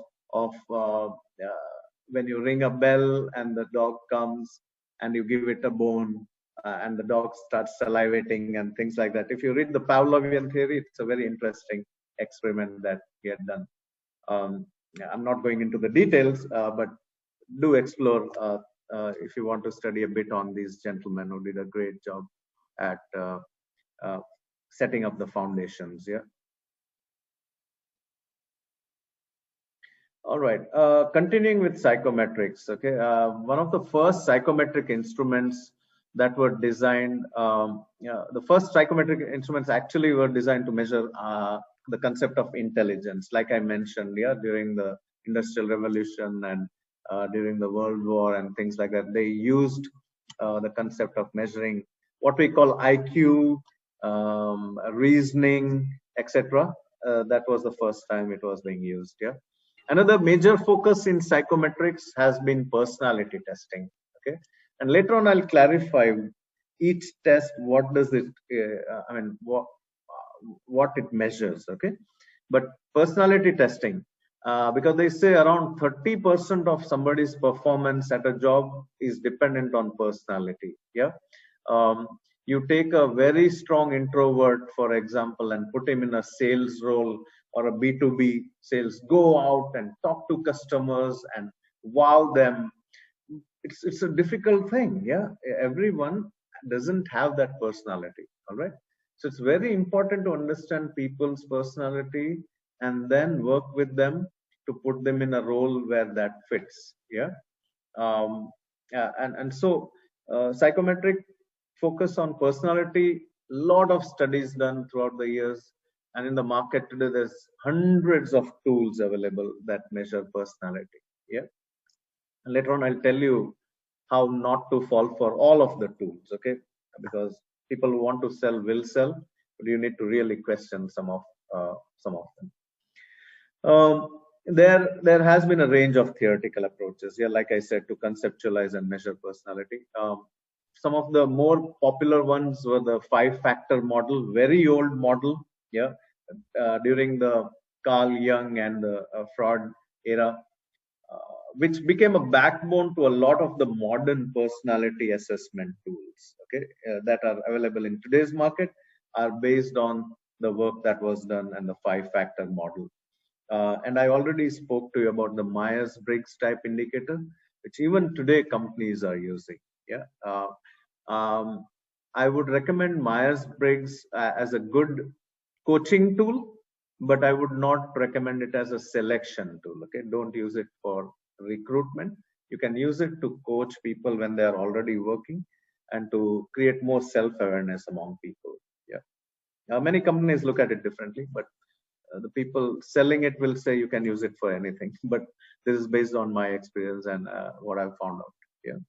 when you ring a bell and the dog comes and you give it a bone and the dog starts salivating and things like that. If you read the Pavlovian theory, it's a very interesting experiment that he had done. I'm not going into the details, but do explore if you want to study a bit on these gentlemen who did a great job at setting up the foundations. Yeah. All right. Continuing with psychometrics. Okay. One of the first psychometric instruments that were designed, the first psychometric instruments actually were designed to measure the concept of intelligence, like I mentioned, yeah, during the Industrial Revolution and during the World War and things like that. They used the concept of measuring what we call IQ, reasoning, etc. That was the first time it was being used. Yeah. Another major focus in psychometrics has been personality testing. Okay, and later on I'll clarify each test. What does it? I mean, what it measures. Okay, but personality testing, because they say around 30% of somebody's performance at a job is dependent on personality. Yeah. You take a very strong introvert, for example, and put him in a sales role or a B2B sales, go out and talk to customers and wow them. It's a difficult thing. Yeah. Everyone doesn't have that personality. All right. So it's very important to understand people's personality and then work with them to put them in a role where that fits. Yeah. And so psychometric focus on personality, lot of studies done throughout the years, and in the market today there's hundreds of tools available that measure personality. Yeah. And later on I'll tell you how not to fall for all of the tools. Okay, because people who want to sell will sell, but you need to really question some of them. There has been a range of theoretical approaches, yeah, like I said, to conceptualize and measure personality. Some of the more popular ones were the 5-factor model, very old model, yeah, during the Carl Jung and the Freud era, which became a backbone to a lot of the modern personality assessment tools, okay, that are available in today's market, are based on the work that was done and the 5-factor model. And I already spoke to you about the Myers-Briggs type indicator, which even today companies are using. Yeah, I would recommend Myers-Briggs as a good coaching tool, but I would not recommend it as a selection tool. Okay, don't use it for recruitment. You can use it to coach people when they are already working and to create more self-awareness among people. Yeah, many companies look at it differently, but the people selling it will say you can use it for anything. But this is based on my experience and what I've found out. Yeah.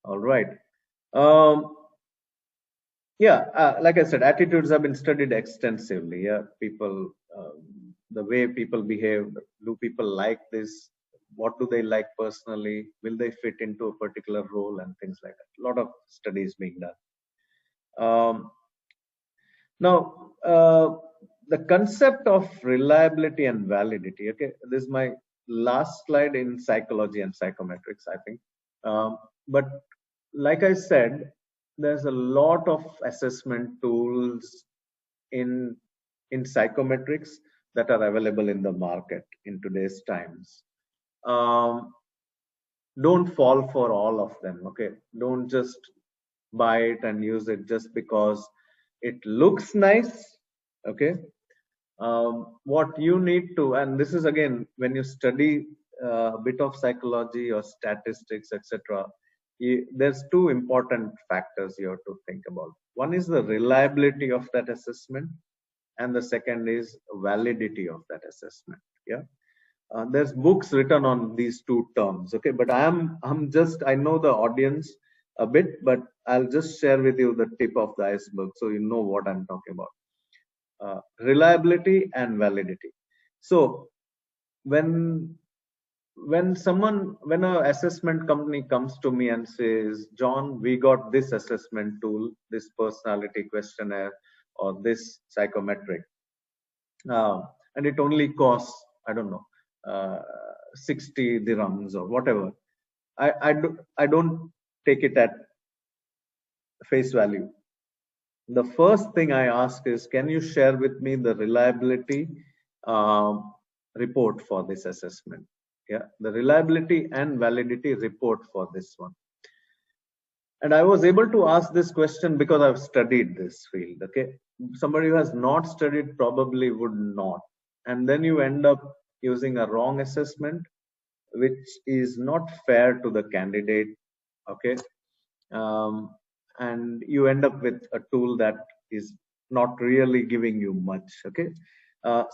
All right. Yeah, like I said, attitudes have been studied extensively. Yeah, people, the way people behave, do people like this? What do they like personally? Will they fit into a particular role and things like that? A lot of studies being done. Now, the concept of reliability and validity. Okay, this is my last slide in psychology and psychometrics, I think. But like I said, there's a lot of assessment tools in psychometrics that are available in the market in today's times. Don't fall for all of them. Okay, don't just buy it and use it just because it looks nice. Okay, what you need to, and this is again when you study a bit of psychology or statistics, etc., there's two important factors you have to think about. One is the reliability of that assessment, and the second is validity of that assessment. Yeah, there's books written on these two terms. Okay, but I know the audience a bit, but I'll just share with you the tip of the iceberg so you know what I'm talking about. Reliability and validity. So when an assessment company comes to me and says, John, we got this assessment tool, this personality questionnaire, or this psychometric, and it only costs, I don't know, 60 dirhams or whatever, I don't take it at face value. The first thing I ask is, can you share with me the reliability report for this assessment? Yeah, the reliability and validity report for this one. And I was able to ask this question because I've studied this field. Okay, somebody who has not studied probably would not, and then you end up using a wrong assessment, which is not fair to the candidate. Okay, and you end up with a tool that is not really giving you much. Okay,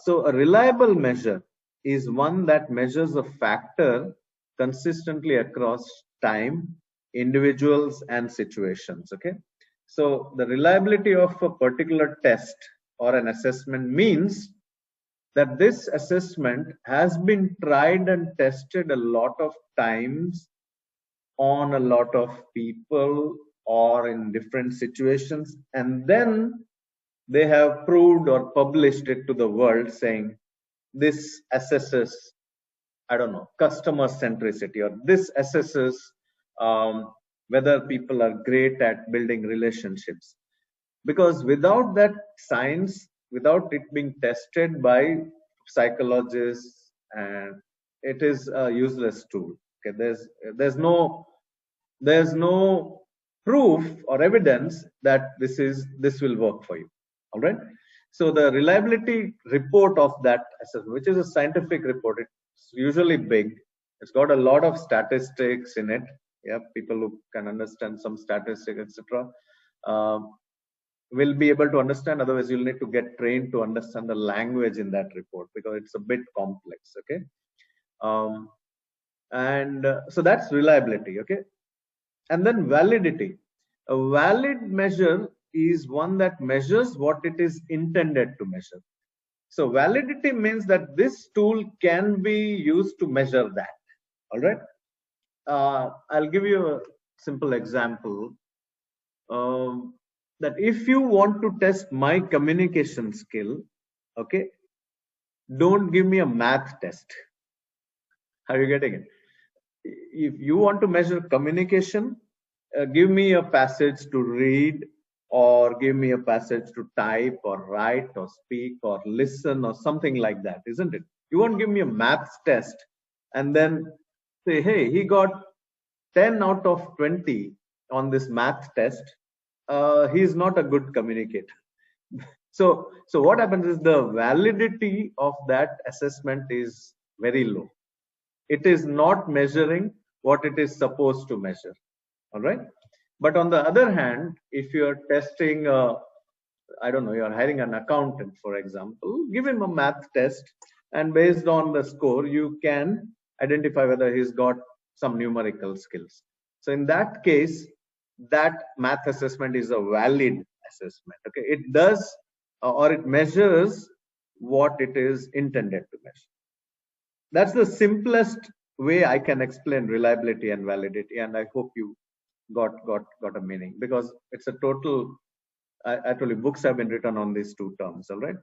so a reliable measure is one that measures a factor consistently across time, individuals, and situations. Okay, so the reliability of a particular test or an assessment means that this assessment has been tried and tested a lot of times on a lot of people or in different situations, and then they have proved or published it to the world saying this assesses, I don't know, customer centricity, or this assesses whether people are great at building relationships. Because without that science, without it being tested by psychologists, and it is a useless tool. Okay, there's no proof or evidence that this will work for you. All right. So the reliability report of that assessment, which is a scientific report, it's usually big. It's got a lot of statistics in it. Yeah, people who can understand some statistics, etc., will be able to understand. Otherwise, you'll need to get trained to understand the language in that report because it's a bit complex. Okay, so that's reliability. Okay, and then validity. A valid measure is one that measures what it is intended to measure. So validity means that this tool can be used to measure that. All right. I'll give you a simple example. That if you want to test my communication skill, okay, don't give me a math test. Are you getting it? If you want to measure communication, give me a passage to read, or give me a passage to type or write or speak or listen or something like that, isn't it? You won't give me a maths test and then say, hey, he got 10 out of 20 on this math test. He's not a good communicator. So what happens is the validity of that assessment is very low. It is not measuring what it is supposed to measure. All right. But on the other hand, if you're testing, I don't know, you're hiring an accountant, for example, give him a math test, and based on the score, you can identify whether he's got some numerical skills. So in that case, that math assessment is a valid assessment. Okay, it does or it measures what it is intended to measure. That's the simplest way I can explain reliability and validity, and I hope you got a meaning, because it's a total. I told you books have been written on these two terms. All right.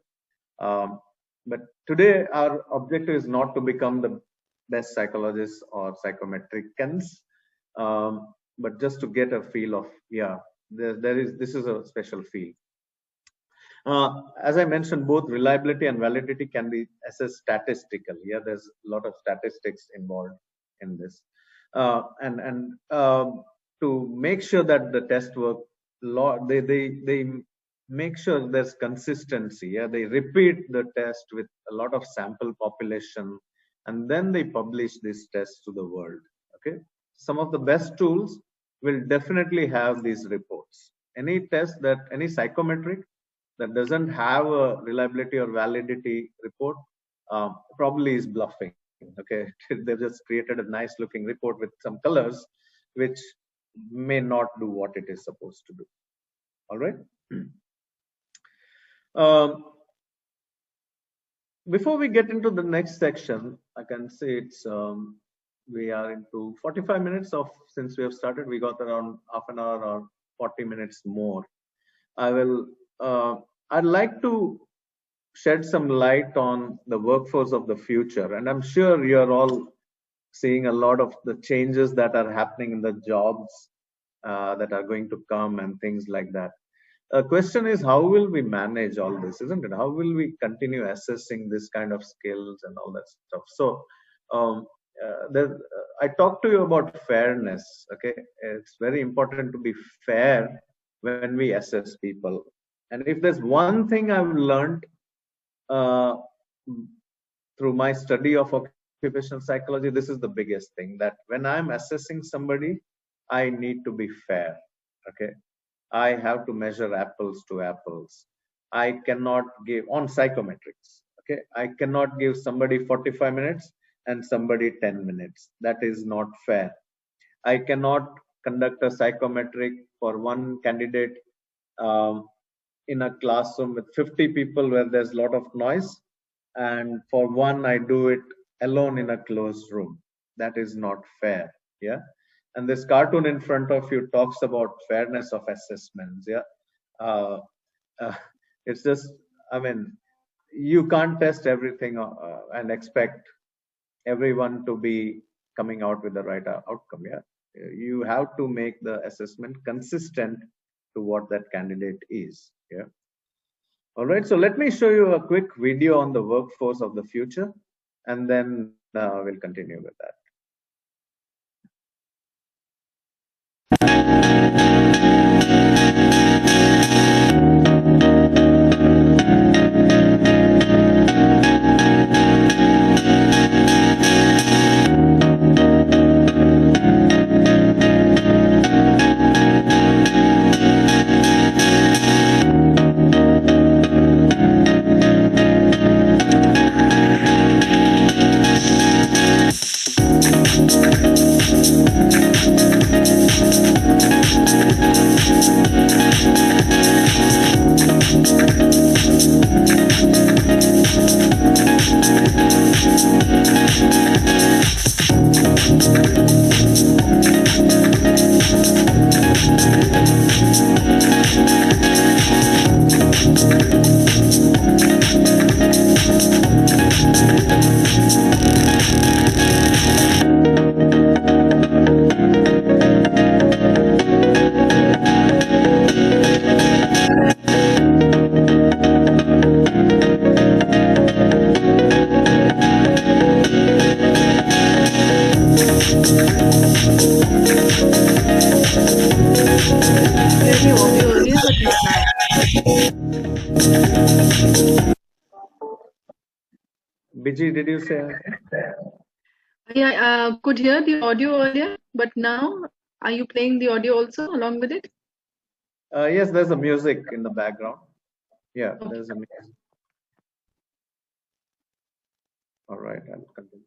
But today our objective is not to become the best psychologists or psychometricians, but just to get a feel of, yeah, this is a special field. As I mentioned, both reliability and validity can be assessed statistically. Yeah, there's a lot of statistics involved in this, and to make sure that the test work, they make sure there's consistency. Yeah, they repeat the test with a lot of sample population, and then they publish these tests to the world. Okay, some of the best tools will definitely have these reports. Any test that any psychometric that doesn't have a reliability or validity report probably is bluffing. Okay, they've just created a nice looking report with some colors which may not do what it is supposed to do. All right. Before we get into the next section, I can say it's we are into 45 minutes of since we have started. We got around half an hour or 40 minutes more. I'd like to shed some light on the workforce of the future, and I'm sure you're all seeing a lot of the changes that are happening in the jobs that are going to come and things like that. The question is, how will we manage all this, isn't it? How will we continue assessing this kind of skills and all that stuff? So I talked to you about fairness. Okay, it's very important to be fair when we assess people. And if there's one thing I've learned through my study of occupational psychology, this is the biggest thing, that when I'm assessing somebody, I need to be fair. Okay, I have to measure apples to apples. I cannot give on psychometrics. Okay, I cannot give somebody 45 minutes and somebody 10 minutes. That is not fair. I cannot conduct a psychometric for one candidate in a classroom with 50 people where there's a lot of noise, and for one I do it alone in a closed room. That is not fair. Yeah. And this cartoon in front of you talks about fairness of assessments. Yeah. It's just, I mean, you can't test everything and expect everyone to be coming out with the right outcome. Yeah. You have to make the assessment consistent to what that candidate is. Yeah. All right. So let me show you a quick video on the workforce of the future, and then we'll continue with that. Biji, did you say? Yeah, I could hear the audio earlier, but now are you playing the audio also along with it? Yes, there's a music in the background. Yeah, okay. There's a music. All right, I'll continue.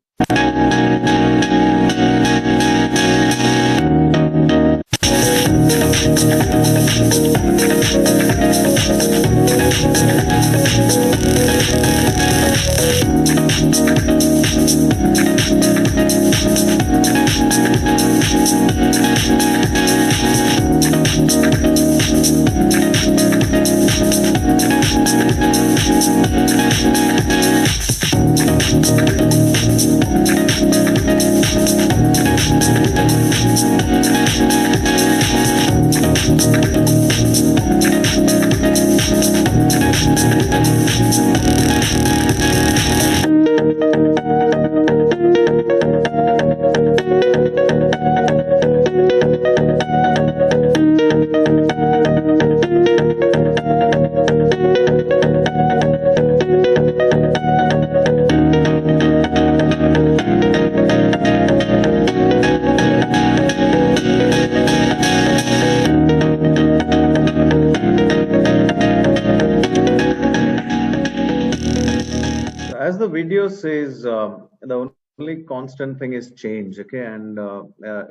As the video says, the only constant thing is change, okay, and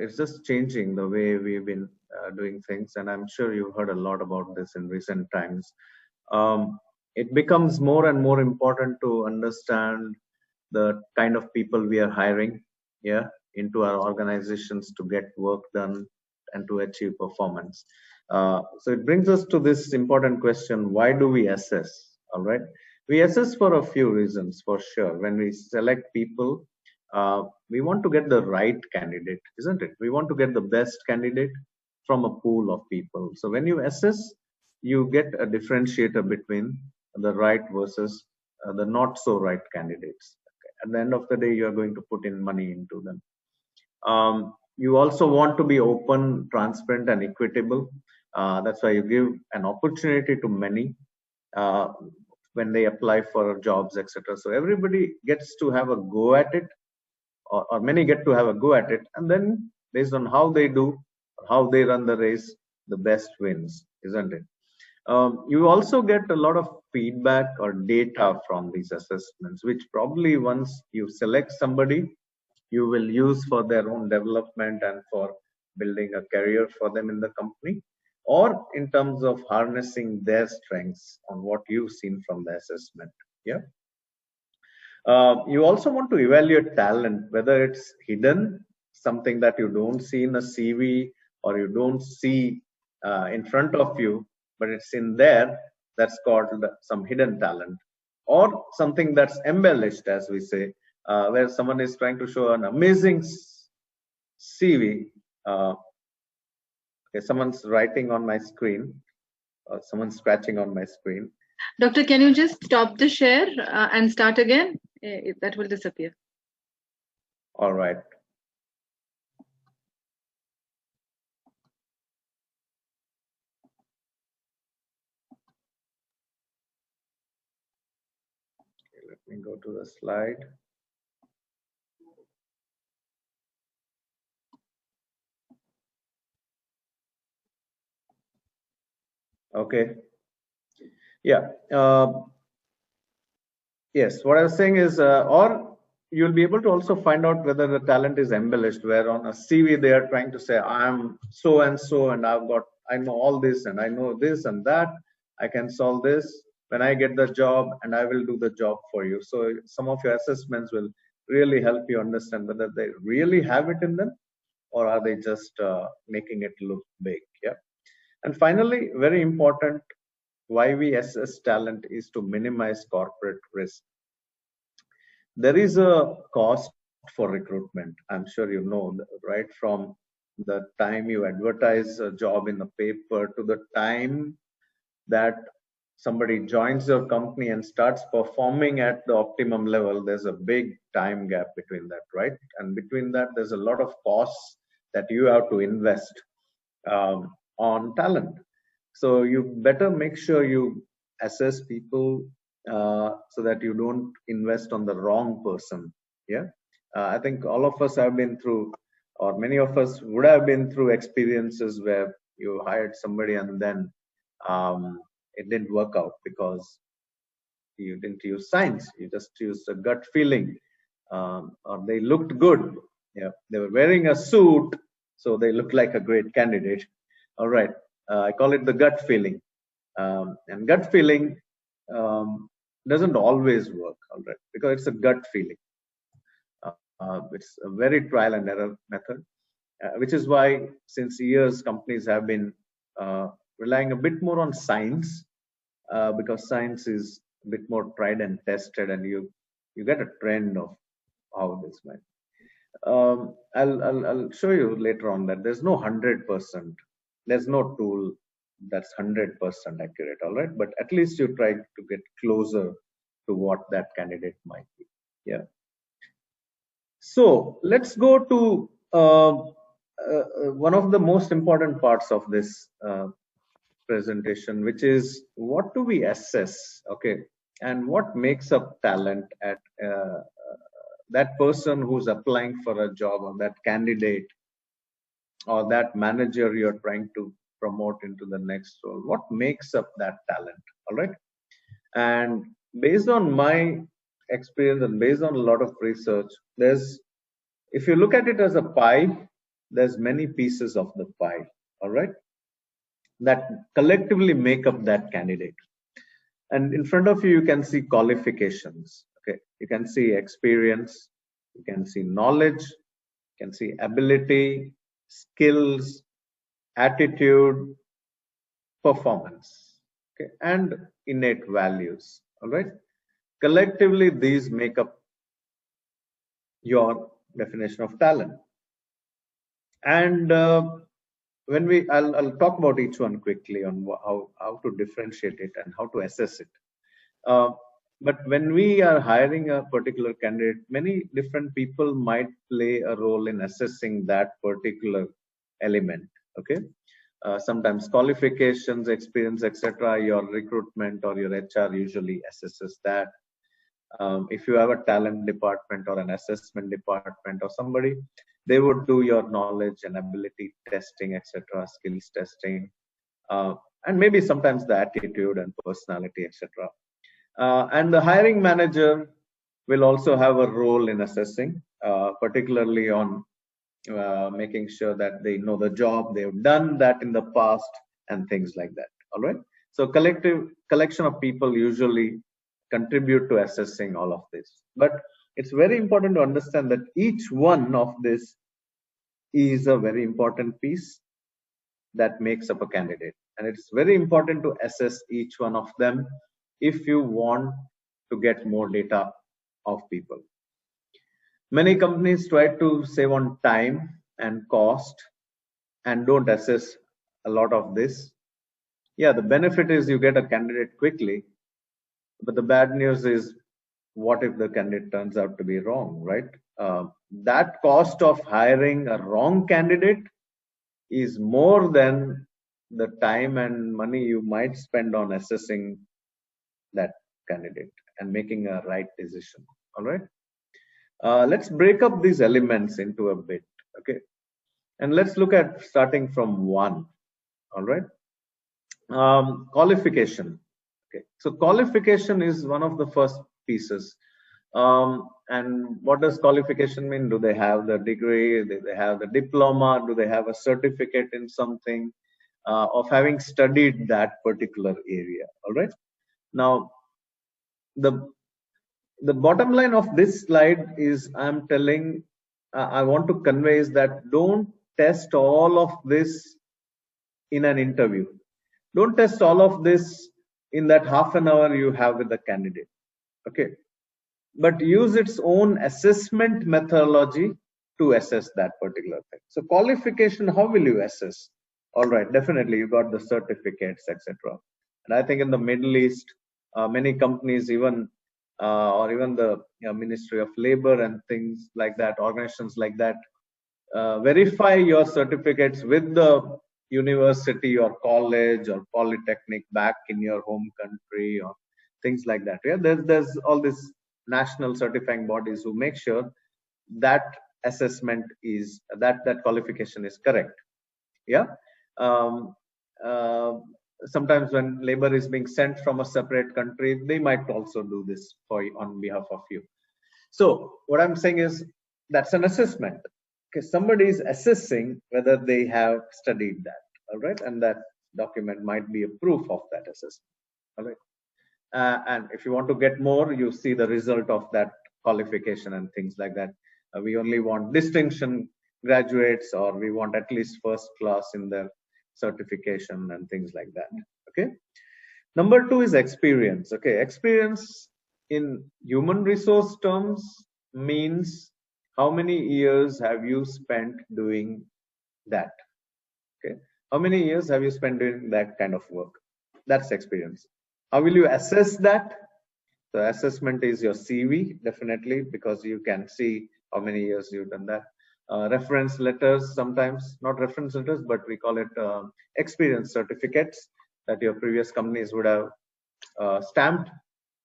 it's just changing the way we've been doing things, and I'm sure you've heard a lot about this in recent times. It becomes more and more important to understand the kind of people we are hiring, yeah, into our organizations to get work done and to achieve performance. So it brings us to this important question: why do we assess? All right, we assess for a few reasons, for sure. When we select people, we want to get the right candidate, isn't it? We want to get the best candidate from a pool of people. So when you assess, you get a differentiator between the right versus the not so right candidates. At the end of the day, you are going to put in money into them. You also want to be open, transparent, and equitable. That's why you give an opportunity to many when they apply for jobs, etc. So everybody gets to have a go at it, or many get to have a go at it, and then based on how they do, how they run the race, the best wins, isn't it? You also get a lot of feedback or data from these assessments, which probably once you select somebody, you will use for their own development and for building a career for them in the company, or in terms of harnessing their strengths on what you've seen from the assessment. Yeah. You also want to evaluate talent, whether it's hidden, something that you don't see in a CV or you don't see in front of you, but it's in there. That's called some hidden talent, or something that's embellished, as we say, where someone is trying to show an amazing CV. Okay, someone's writing on my screen, or someone's scratching on my screen. Doctor, can you just stop the share and start again? That will disappear. All right. Okay, let me go to the slide. Okay. Yeah. Yes, what I was saying is, or you'll be able to also find out whether the talent is embellished, where on a CV they are trying to say, I'm so and so, and I know all this, and I know this and that, I can solve this when I get the job, and I will do the job for you. So some of your assessments will really help you understand whether they really have it in them, or are they just making it look big. Yeah. And finally, very important, why we assess talent is to minimize corporate risk. There is a cost for recruitment. I'm sure you know, right? From the time you advertise a job in the paper to the time that somebody joins your company and starts performing at the optimum level, there's a big time gap between that, right? And between that, there's a lot of costs that you have to invest on talent. So you better make sure you assess people so that you don't invest on the wrong person. Yeah, I think all of us have been through, or many of us would have been through experiences where you hired somebody and then it didn't work out because you didn't use science, you just used a gut feeling, or they looked good. Yeah, they were wearing a suit, so they look like a great candidate. All right, I call it the gut feeling, and gut feeling doesn't always work. All right, because it's a gut feeling. It's a very trial and error method, which is why since years companies have been relying a bit more on science, because science is a bit more tried and tested, and you get a trend of how this might. I'll show you later on that there's no 100%. There's no tool that's 100% accurate. All right, but at least you try to get closer to what that candidate might be. Yeah. So let's go to one of the most important parts of this presentation, which is what do we assess, okay, and what makes up talent at that person who's applying for a job, or that candidate, or that manager you're trying to promote into the next role. What makes up that talent? All right, and based on my experience and based on a lot of research, there's, if you look at it as a pie, there's many pieces of the pie, all right, that collectively make up that candidate. And in front of you, you can see qualifications, okay, you can see experience, you can see knowledge, you can see ability, skills, attitude, performance, okay, and innate values, all right. Collectively, these make up your definition of talent. And when I'll talk about each one quickly on how to differentiate it and how to assess it. But when we are hiring a particular candidate, many different people might play a role in assessing that particular element. Okay, sometimes qualifications, experience, etc. Your recruitment or your HR usually assesses that. If you have a talent department or an assessment department or somebody, they would do your knowledge and ability testing, etc., skills testing, and maybe sometimes the attitude and personality, etc. And the hiring manager will also have a role in assessing, particularly on making sure that they know the job, they've done that in the past, and things like that. All right. So collection of people usually contribute to assessing all of this. But it's very important to understand that each one of this is a very important piece that makes up a candidate. And it's very important to assess each one of them if you want to get more data of people. Many companies try to save on time and cost and don't assess a lot of this. Yeah, the benefit is you get a candidate quickly, but the bad news is, what if the candidate turns out to be wrong, right? That cost of hiring a wrong candidate is more than the time and money you might spend on assessing that candidate and making a right decision. All right. Let's break up these elements into a bit, okay? And let's look at starting from one. All right. Qualification. Okay. So qualification is one of the first pieces. And what does qualification mean? Do they have the degree? Do they have the diploma? Do they have a certificate in something of having studied that particular area? All right. Now, the bottom line of this slide is I'm telling, I want to convey is that don't test all of this in an interview. Don't test all of this in that half an hour you have with the candidate. Okay. But use its own assessment methodology to assess that particular thing. So qualification, how will you assess? All right, definitely you got the certificates, etc. And I think in the Middle East, many companies even or even the Ministry of Labor and things like that, organizations like that, verify your certificates with the university or college or polytechnic back in your home country or things like that. Yeah, there's all these national certifying bodies who make sure that assessment is that qualification is correct. Yeah. Sometimes when labor is being sent from a separate country, they might also do this for on behalf of you. So what I'm saying is that's an assessment. Okay, somebody is assessing whether they have studied that. All right, and that document might be a proof of that assessment. All right, and if you want to get more, you see the result of that qualification and things like that. We only want distinction graduates, or we want at least first class in their certification and things like that. Okay. Number 2 is experience. Okay, experience in human resource terms means how many years have you spent doing that? Okay, how many years have you spent doing that kind of work? That's experience. How will you assess that? The assessment is your CV, definitely, because you can see how many years you've done that. Reference letters, sometimes not reference letters, but we call it experience certificates that your previous companies would have stamped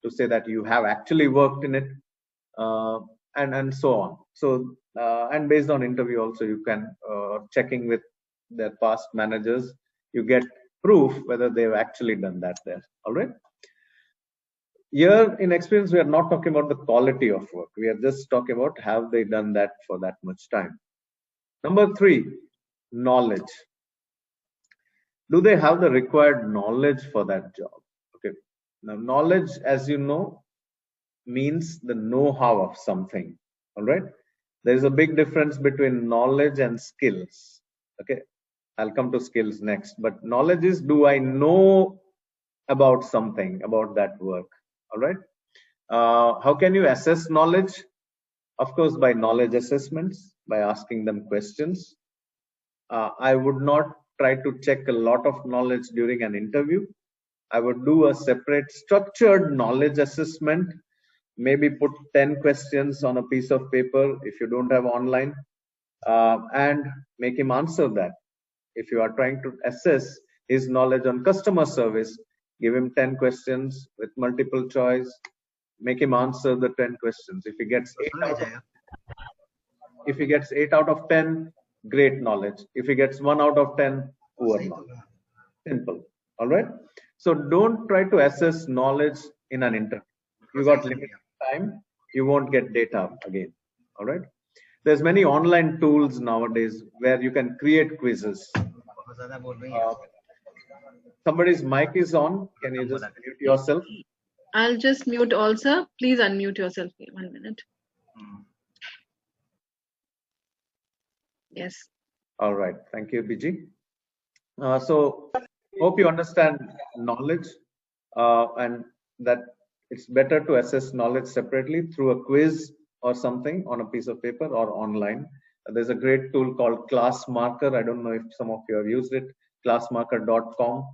to say that you have actually worked in it, and so on. So and based on interview also, you can checking with their past managers, you get proof whether they've actually done that there. All right. Here in experience, we are not talking about the quality of work. We are just talking about have they done that for that much time. Number 3, knowledge. Do they have the required knowledge for that job? Okay. Now, knowledge, as you know, means the know-how of something. All right. There is a big difference between knowledge and skills. Okay. I'll come to skills next. But knowledge is, do I know about something, about that work? All right. How can you assess knowledge? Of course, by knowledge assessments, by asking them questions. I would not try to check a lot of knowledge during an interview. I would do a separate structured knowledge assessment, maybe put 10 questions on a piece of paper if you don't have online, and make him answer that. If you are trying to assess his knowledge on customer service, give him 10 questions with multiple choice, make him answer the 10 questions. If he gets 8 out of 10, great knowledge. If he gets 1 out of 10, poor knowledge. Simple. All right. So don't try to assess knowledge in an interview. You got limited time, you won't get data again. All right. There's many online tools nowadays where you can create quizzes. Somebody's mic is on. Can you just mute yourself? I'll just mute also. Please unmute yourself. 1 minute. Yes. All right. Thank you, BG. So hope you understand knowledge, and that it's better to assess knowledge separately through a quiz or something on a piece of paper or online. There's a great tool called Class Marker. I don't know if some of you have used it. Classmarker.com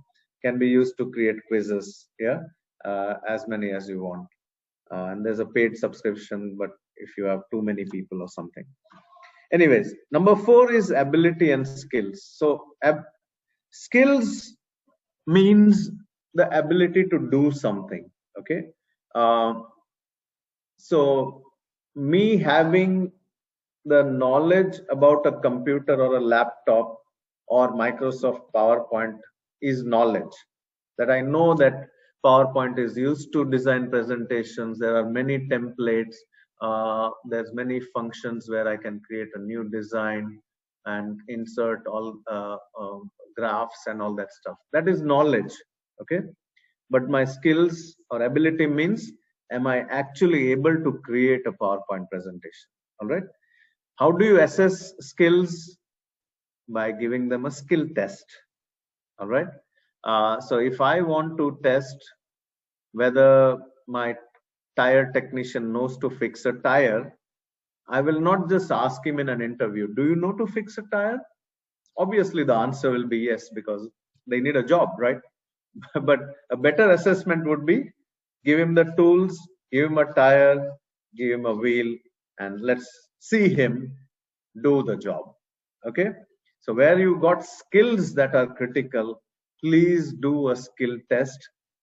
can be used to create quizzes. Yeah, as many as you want. And there's a paid subscription, but if you have too many people or something. Anyways, number 4 is ability and skills. So skills means the ability to do something. Okay. So me having the knowledge about a computer or a laptop or Microsoft PowerPoint is knowledge. That I know that PowerPoint is used to design presentations. There are many templates. There's many functions where I can create a new design and insert all graphs and all that stuff. That is knowledge. Okay. But my skills or ability means, am I actually able to create a PowerPoint presentation? All right. How do you assess skills? By giving them a skill test. All right. So if I want to test whether my tire technician knows to fix a tire, I will not just ask him in an interview, do you know to fix a tire? Obviously the answer will be yes, because they need a job, right? But a better assessment would be, give him the tools, give him a tire, give him a wheel, and let's see him do the job. Okay. So where you got skills that are critical, please do a skill test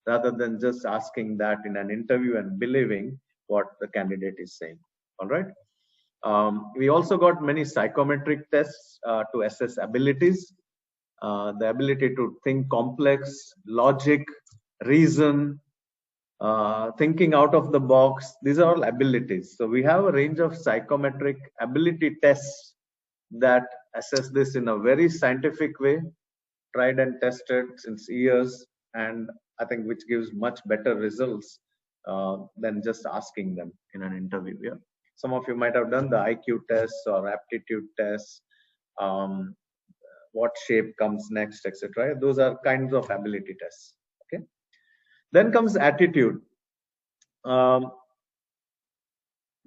rather than just asking that in an interview and believing what the candidate is saying. All right. We also got many psychometric tests to assess abilities. The ability to think complex, logic, reason, thinking out of the box. These are all abilities. So we have a range of psychometric ability tests that assess this in a very scientific way, tried and tested since years, and I think which gives much better results than just asking them in an interview. Yeah, some of you might have done the IQ tests or aptitude tests, what shape comes next, etc. Those are kinds of ability tests. Okay, then comes attitude.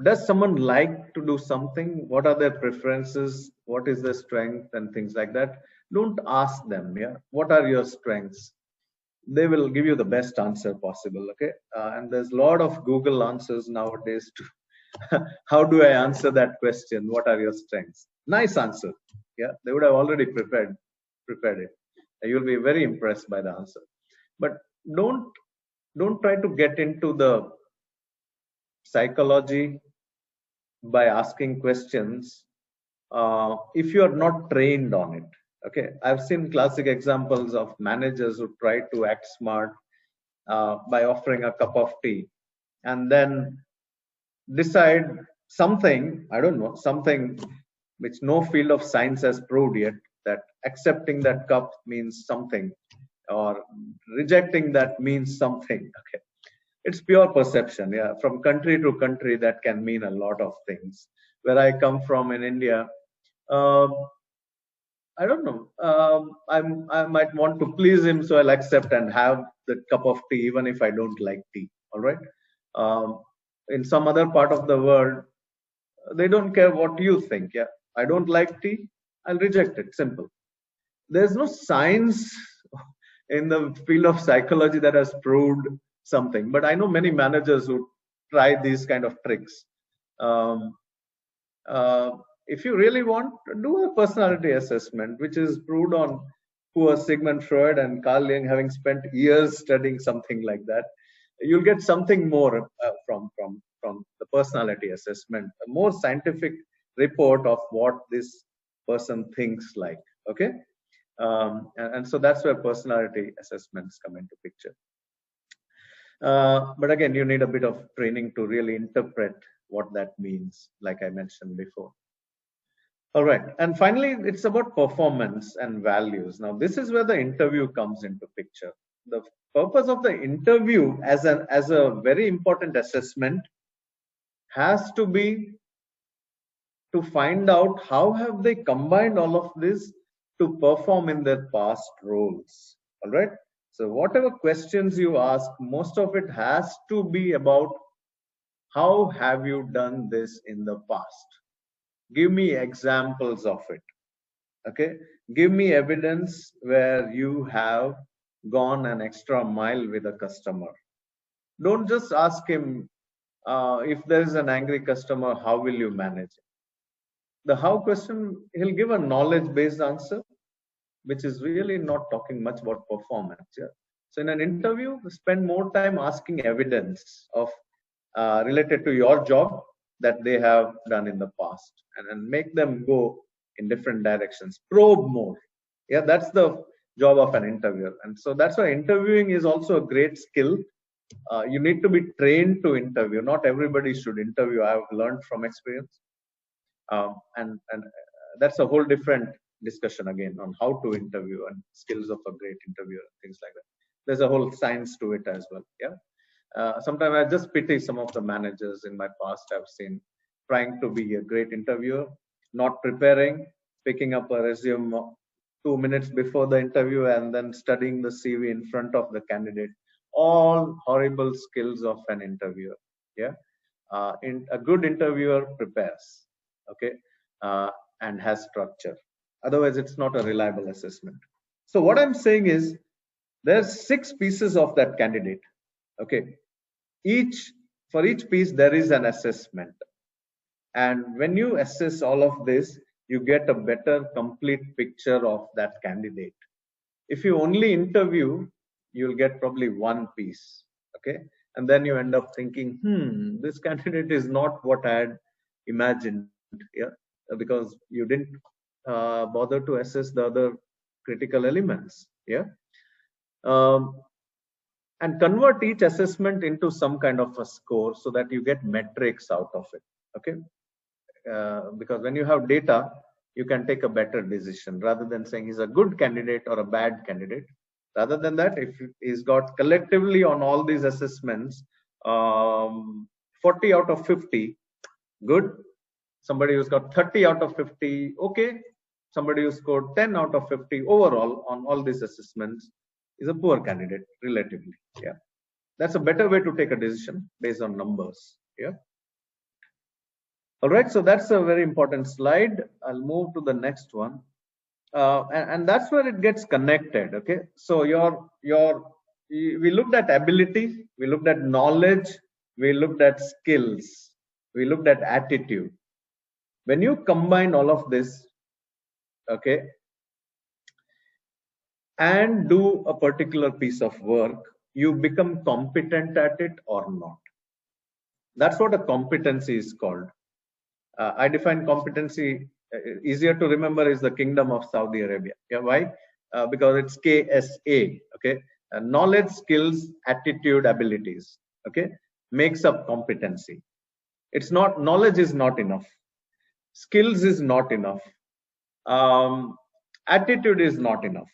Does someone like to do something? What are their preferences? What is their strength and things like that? Don't ask them. Yeah, what are your strengths? They will give you the best answer possible. Okay, and there's a lot of Google answers nowadays to how do I answer that question? What are your strengths? Nice answer. Yeah, they would have already prepared it. You'll be very impressed by the answer. But don't try to get into the psychology by asking questions if you are not trained on it. Okay, I've seen classic examples of managers who try to act smart by offering a cup of tea and then decide something, I don't know, something which no field of science has proved yet, that accepting that cup means something or rejecting that means something. Okay, it's pure perception. Yeah, from country to country that can mean a lot of things. Where I come from in India, I don't know, I might want to please him, so I'll accept and have the cup of tea even if I don't like tea. All right, in some other part of the world they don't care what you think. Yeah, I don't like tea, I'll reject it. Simple. There's no science in the field of psychology that has proved something, but I know many managers who try these kind of tricks. If you really want, do a personality assessment, which is proved on poor Sigmund Freud and Carl Jung, having spent years studying something like that. You'll get something more from the personality assessment, a more scientific report of what this person thinks like. Okay, and so that's where personality assessments come into picture. But again, you need a bit of training to really interpret what that means, like I mentioned before. All right, and finally, it's about performance and values. Now, this is where the interview comes into picture. The purpose of the interview as a very important assessment has to be to find out how have they combined all of this to perform in their past roles. All right, so whatever questions you ask, most of it has to be about how have you done this in the past. Give me examples of it. Okay, give me evidence where you have gone an extra mile with a customer. Don't just ask him if there is an angry customer, how will you manage it? The how question, he'll give a knowledge based answer, which is really not talking much about performance. Yeah? So in an interview, spend more time asking evidence of related to your job that they have done in the past, and make them go in different directions. Probe more. Yeah, that's the job of an interviewer. And so that's why interviewing is also a great skill. You need to be trained to interview. Not everybody should interview. I have learned from experience. And that's a whole different discussion again on how to interview and skills of a great interviewer, things like that. There's a whole science to it as well. Yeah. Sometimes I just pity some of the managers in my past I've seen trying to be a great interviewer, not preparing, picking up a resume 2 minutes before the interview and then studying the CV in front of the candidate. All horrible skills of an interviewer. Yeah, a good interviewer prepares, okay, and has structure. Otherwise, it's not a reliable assessment. So what I'm saying is, there's 6 pieces of that candidate. Okay, for each piece there is an assessment, and when you assess all of this, you get a better complete picture of that candidate. If you only interview, you'll get probably 1 piece. Okay, and then you end up thinking, this candidate is not what I had imagined. Yeah, because you didn't bother to assess the other critical elements. Yeah. And convert each assessment into some kind of a score so that you get metrics out of it. Okay, because when you have data, you can take a better decision rather than saying he's a good candidate or a bad candidate. Rather than that, if he's got collectively on all these assessments 40 out of 50, good. Somebody who's got 30 out of 50, okay. Somebody who scored 10 out of 50 overall on all these assessments is a poor candidate relatively. Yeah, that's a better way to take a decision based on numbers. Yeah. All right, so that's a very important slide. I'll move to the next one, and that's where it gets connected. Okay, so we looked at ability, we looked at knowledge, we looked at skills, we looked at attitude. When you combine all of this, okay, and do a particular piece of work, you become competent at it or not. That's what a competency is called. I define competency, easier to remember is the Kingdom of Saudi Arabia. Yeah, why? Because it's KSA, okay? Knowledge, skills, attitude, abilities, okay? Makes up competency. It's not, knowledge is not enough. Skills is not enough. Attitude is not enough,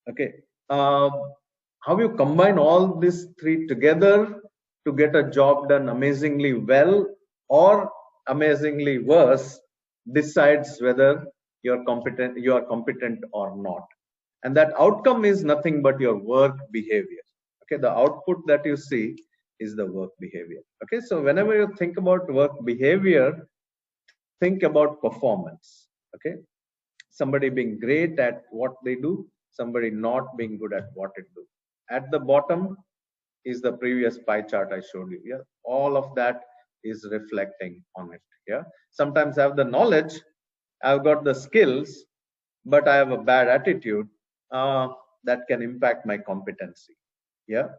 okay? How you combine all these three together to get a job done amazingly well or amazingly worse decides whether you are competent or not. And that outcome is nothing but your work behavior. Okay, the output that you see is the work behavior. Okay, so whenever you think about work behavior, think about performance. Okay, somebody being great at what they do, somebody not being good at what it do. At the bottom is the previous pie chart I showed you. Yeah, all of that is reflecting on it. Yeah, sometimes I have the knowledge, I've got the skills, but I have a bad attitude that can impact my competency. Yeah,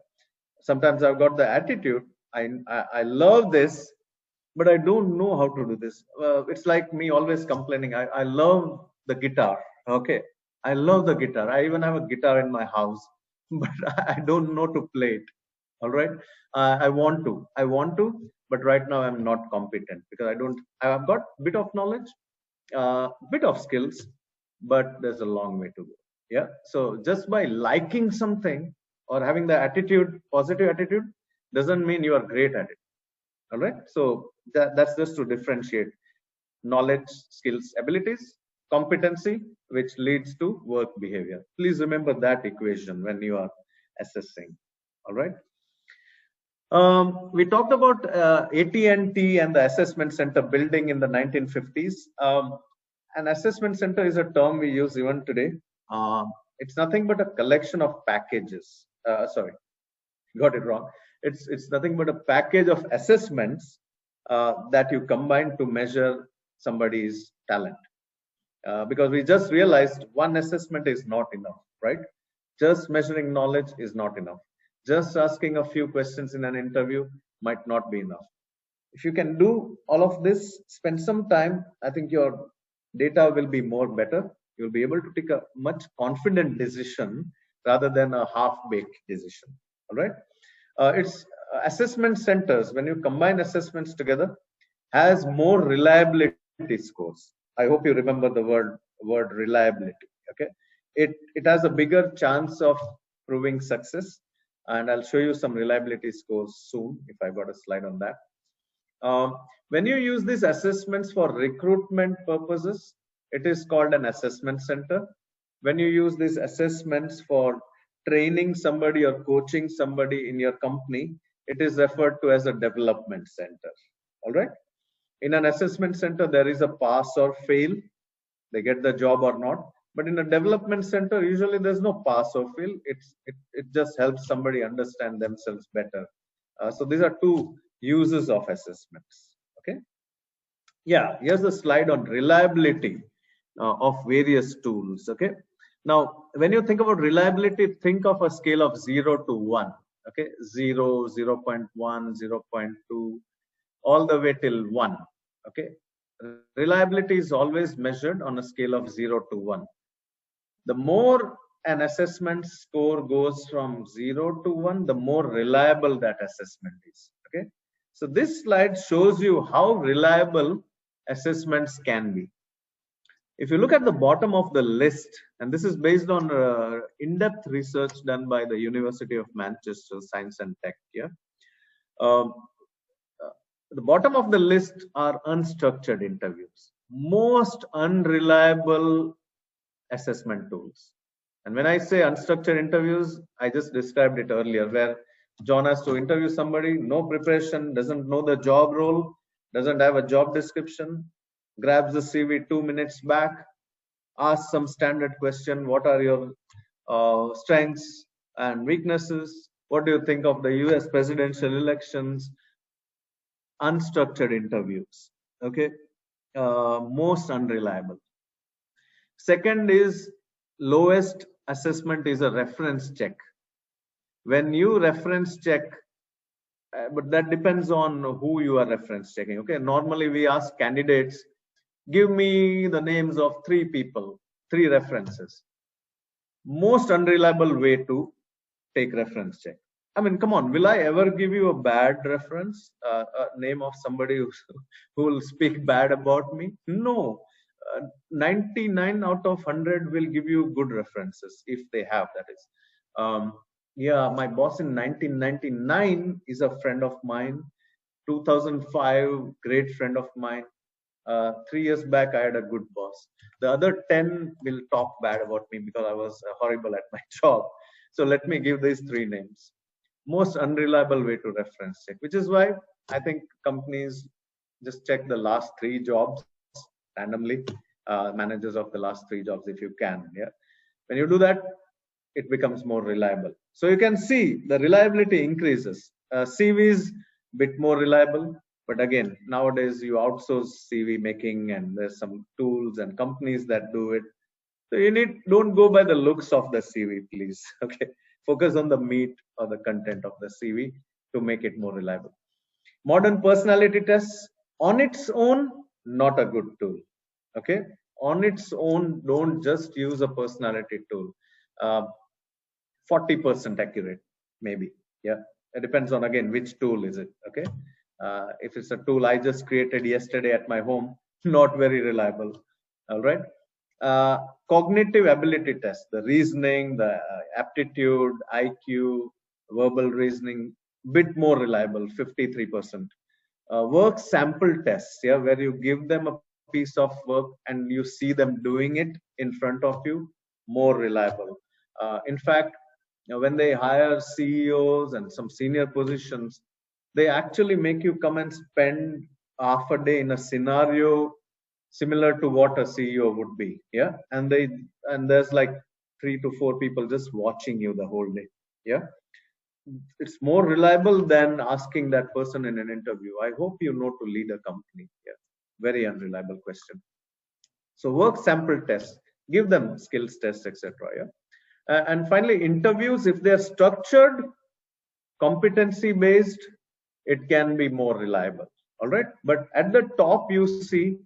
sometimes I've got the attitude, I love this, but I don't know how to do this. It's like me always complaining, I love the guitar. Okay, I love the guitar, I even have a guitar in my house, but I don't know to play it. All right, I want to, but right now I'm not competent because I've got a bit of knowledge, bit of skills, but there's a long way to go. Yeah, so just by liking something or having the attitude, positive attitude, doesn't mean you are great at it. All right, so that's just to differentiate knowledge, skills, abilities, competency, which leads to work behavior. Please remember that equation when you are assessing. All right. We talked about AT&T and the assessment center building in the 1950s. An assessment center is a term we use even today. It's nothing but a collection of packages. Sorry, got it wrong. It's nothing but a package of assessments that you combine to measure somebody's talent. Because we just realized one assessment is not enough, right? Just measuring knowledge is not enough. Just asking a few questions in an interview might not be enough. If you can do all of this, spend some time, I think your data will be more better. You'll be able to take a much confident decision rather than a half-baked decision. All right. It's assessment centers, when you combine assessments together, has more reliability scores. I hope you remember the word reliability. Okay. It has a bigger chance of proving success. And I'll show you some reliability scores soon if I got a slide on that. When you use these assessments for recruitment purposes, it is called an assessment center. When you use these assessments for training somebody or coaching somebody in your company, it is referred to as a development center. All right. In an assessment center, there is a pass or fail. They get the job or not. But in a development center, usually there's no pass or fail. It just helps somebody understand themselves better. So these are two uses of assessments. Okay. Yeah, here's a slide on reliability of various tools. Okay. Now, when you think about reliability, think of a scale of 0 to 1. Okay, 0, 0.1, 0.2, all the way till 1. Okay. Reliability is always measured on a scale of 0 to 1. The more an assessment score goes from 0 to 1, the more reliable that assessment is. Okay. So this slide shows you how reliable assessments can be. If you look at the bottom of the list, and this is based on in-depth research done by the University of Manchester Science and Tech, the bottom of the list are unstructured interviews, most unreliable assessment tools. And when I say unstructured interviews, I just described it earlier, where John has to interview somebody, no preparation, doesn't know the job role, doesn't have a job description, grabs the CV 2 minutes back, asks some standard question, what are your strengths and weaknesses? What do you think of the US presidential elections? Unstructured interviews, okay? Most unreliable. Second is lowest assessment is a reference check. When you reference check, but that depends on who you are reference checking, okay? Normally we ask candidates, give me the names of 3 people, 3 references. Most unreliable way to take reference check. I mean, come on, will I ever give you a bad reference, a name of somebody who will speak bad about me? No. 99 out of 100 will give you good references if they have, that is. Yeah, my boss in 1999 is a friend of mine. 2005, great friend of mine. 3 years back, I had a good boss. The other 10 will talk bad about me because I was horrible at my job. So let me give these 3 names. Most unreliable way to reference check, which is why I think companies just check the last 3 jobs randomly, managers of the last 3 jobs if you can. Yeah, when you do that, it becomes more reliable. So you can see the reliability increases. CVs bit more reliable, but again, nowadays you outsource CV making, and there's some tools and companies that do it. So you don't go by the looks of the CV, please. Okay, focus on the meat or the content of the CV to make it more reliable. Modern personality tests on its own, not a good tool. Okay, on its own, don't just use a personality tool. 40% accurate, maybe. Yeah, it depends on, again, which tool is it. Okay, if it's a tool I just created yesterday at my home, not very reliable. All right. Cognitive ability test, the reasoning, the aptitude, IQ, verbal reasoning, bit more reliable, 53%. Work sample tests, yeah, where you give them a piece of work and you see them doing it in front of you, more reliable. In fact, when they hire CEOs and some senior positions, they actually make you come and spend half a day in a scenario similar to what a CEO would be. Yeah, and there's like 3 to 4 people just watching you the whole day. Yeah, it's more reliable than asking that person in an interview, I hope you know to lead a company. Yeah, very unreliable question. So work sample tests, give them skills tests, etc. Yeah, and finally, interviews, if they're structured, competency based, it can be more reliable. All right, but at the top you see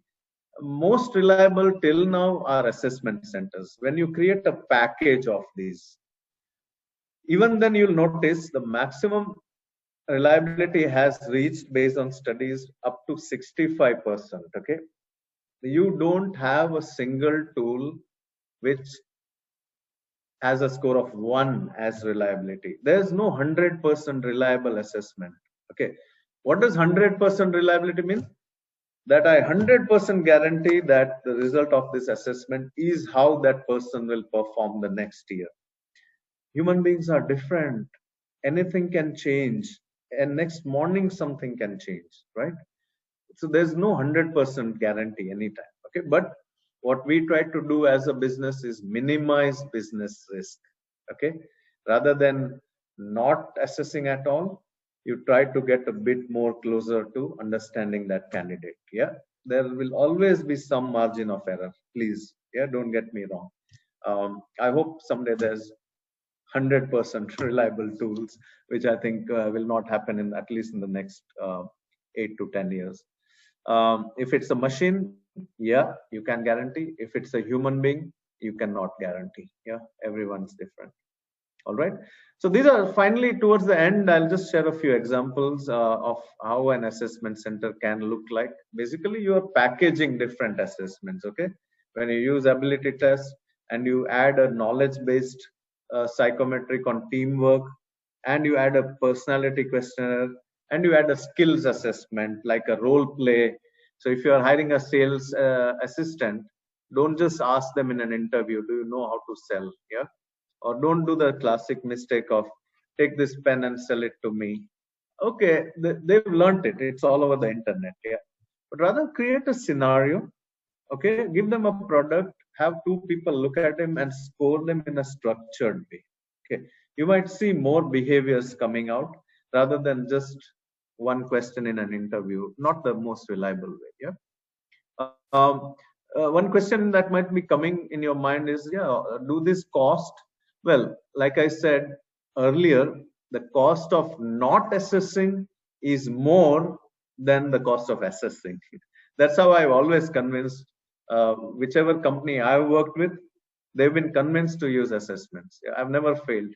most reliable till now are assessment centers. When you create a package of these, even then you'll notice the maximum reliability has reached, based on studies, up to 65%. Okay, you don't have a single tool which has a score of 1 as reliability. There's no 100% reliable assessment. Okay, what does 100% reliability mean? That I 100% guarantee that the result of this assessment is how that person will perform the next year. Human beings are different. Anything can change, and next morning something can change, right? So there's no 100% guarantee anytime. Okay, but what we try to do as a business is minimize business risk. Okay, rather than not assessing at all, you try to get a bit more closer to understanding that candidate. Yeah, there will always be some margin of error, please. Yeah, don't get me wrong. I hope someday there's 100% reliable tools, which I think will not happen in at least in the next 8 to 10 years. If it's a machine, yeah, you can guarantee. If it's a human being, you cannot guarantee. Yeah, everyone's different. All right. So these are, finally, towards the end, I'll just share a few examples of how an assessment center can look like. Basically, you are packaging different assessments. Okay, When you use ability test and you add a knowledge-based psychometric on teamwork, and you add a personality questionnaire, and you add a skills assessment like a role play. So if you are hiring a sales assistant, don't just ask them in an interview, do you know how to sell? Yeah. Or don't do the classic mistake of take this pen and sell it to me. Okay, they've learned it. It's all over the internet. Yeah. But rather create a scenario. Okay, give them a product, have two people look at him and score them in a structured way. Okay, you might see more behaviors coming out rather than just one question in an interview, not the most reliable way. Yeah. One question that might be coming in your mind is, yeah, do this cost? Well, like I said earlier, the cost of not assessing is more than the cost of assessing. That's how I've always convinced whichever company I've worked with, they've been convinced to use assessments. Yeah, I've never failed,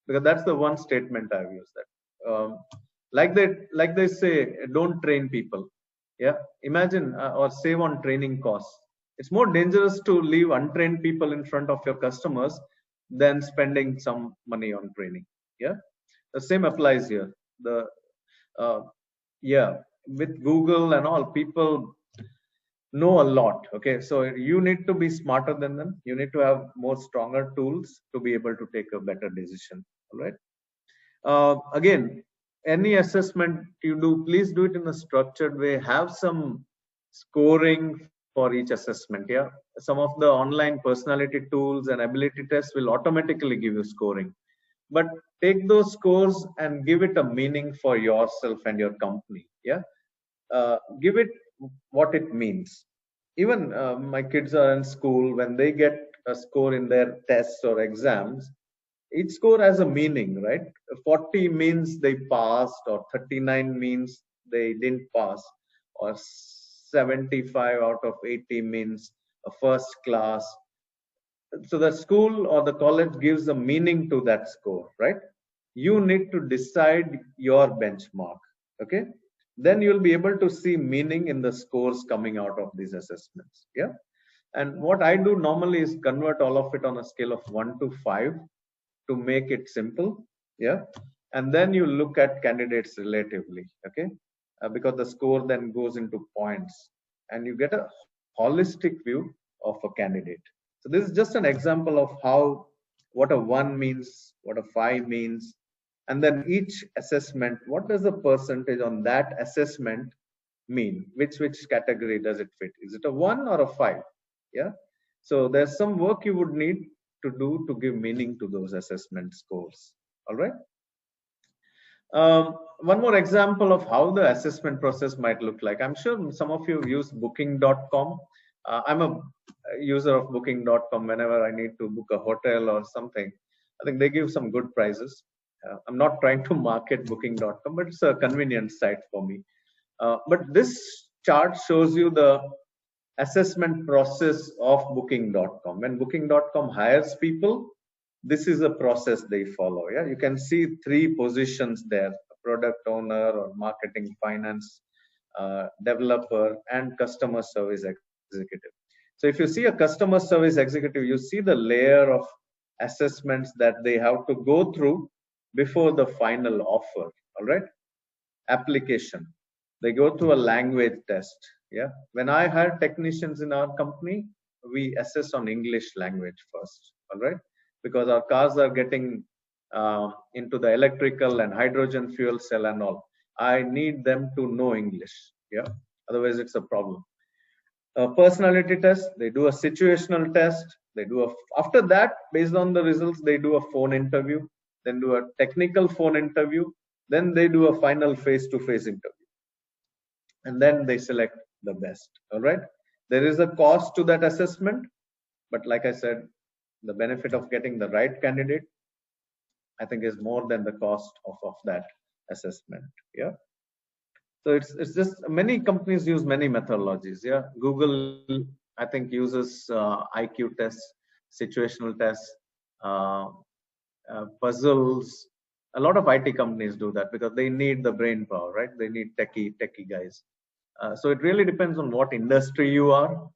because that's the one statement I've used. That like they say, don't train people. Yeah, imagine or save on training costs. It's more dangerous to leave untrained people in front of your customers than spending some money on training. Yeah, the same applies here. The yeah, with Google and all, people know a lot. Okay, so you need to be smarter than them. You need to have more stronger tools to be able to take a better decision. All right. Again, any assessment you do, please do it in a structured way. Have some scoring for each assessment. Yeah, some of the online personality tools and ability tests will automatically give you scoring, but take those scores and give it a meaning for yourself and your company. Yeah, give it what it means. Even my kids are in school, when they get a score in their tests or exams, each score has a meaning, right? 40 means they passed, or 39 means they didn't pass, or 75 out of 80 means a first class. So the school or the college gives a meaning to that score, right? You need to decide your benchmark. Okay, then you'll be able to see meaning in the scores coming out of these assessments. Yeah. And what I do normally is convert all of it on a scale of 1 to 5 to make it simple. Yeah. And then you look at candidates relatively. Okay, because the score then goes into points and you get a holistic view of a candidate. So this is just an example of how, what a 1 means, what a 5 means, and then each assessment, what does the percentage on that assessment mean? Which category does it fit? Is it a 1 or a 5? Yeah. So there's some work you would need to do to give meaning to those assessment scores. All right. One more example of how the assessment process might look like. I'm sure some of you use booking.com. I'm a user of booking.com. Whenever I need to book a hotel or something, I think they give some good prices. I'm not trying to market booking.com, but it's a convenient site for me. But this chart shows you the assessment process of booking.com. When booking.com hires people, this is a process they follow. Yeah, you can see 3 positions there: product owner or marketing, finance, developer, and customer service executive. So if you see a customer service executive, you see the layer of assessments that they have to go through before the final offer. All right. Application, they go through a language test. Yeah, when I hire technicians in our company, we assess on English language first. All right, because our cars are getting into the electrical and hydrogen fuel cell and all. I need them to know English. Yeah, otherwise it's a problem. A personality test, they do a situational test, they do a, after that, based on the results, they do a phone interview, then do a technical phone interview, then they do a final face-to-face interview, and then they select the best. All right, there is a cost to that assessment, but like I said, the benefit of getting the right candidate, I think, is more than the cost of that assessment. Yeah. So it's just, many companies use many methodologies. Yeah, Google, I think, uses IQ tests, situational tests, puzzles. A lot of IT companies do that because they need the brain power, right? They need techie guys. So it really depends on what industry you are.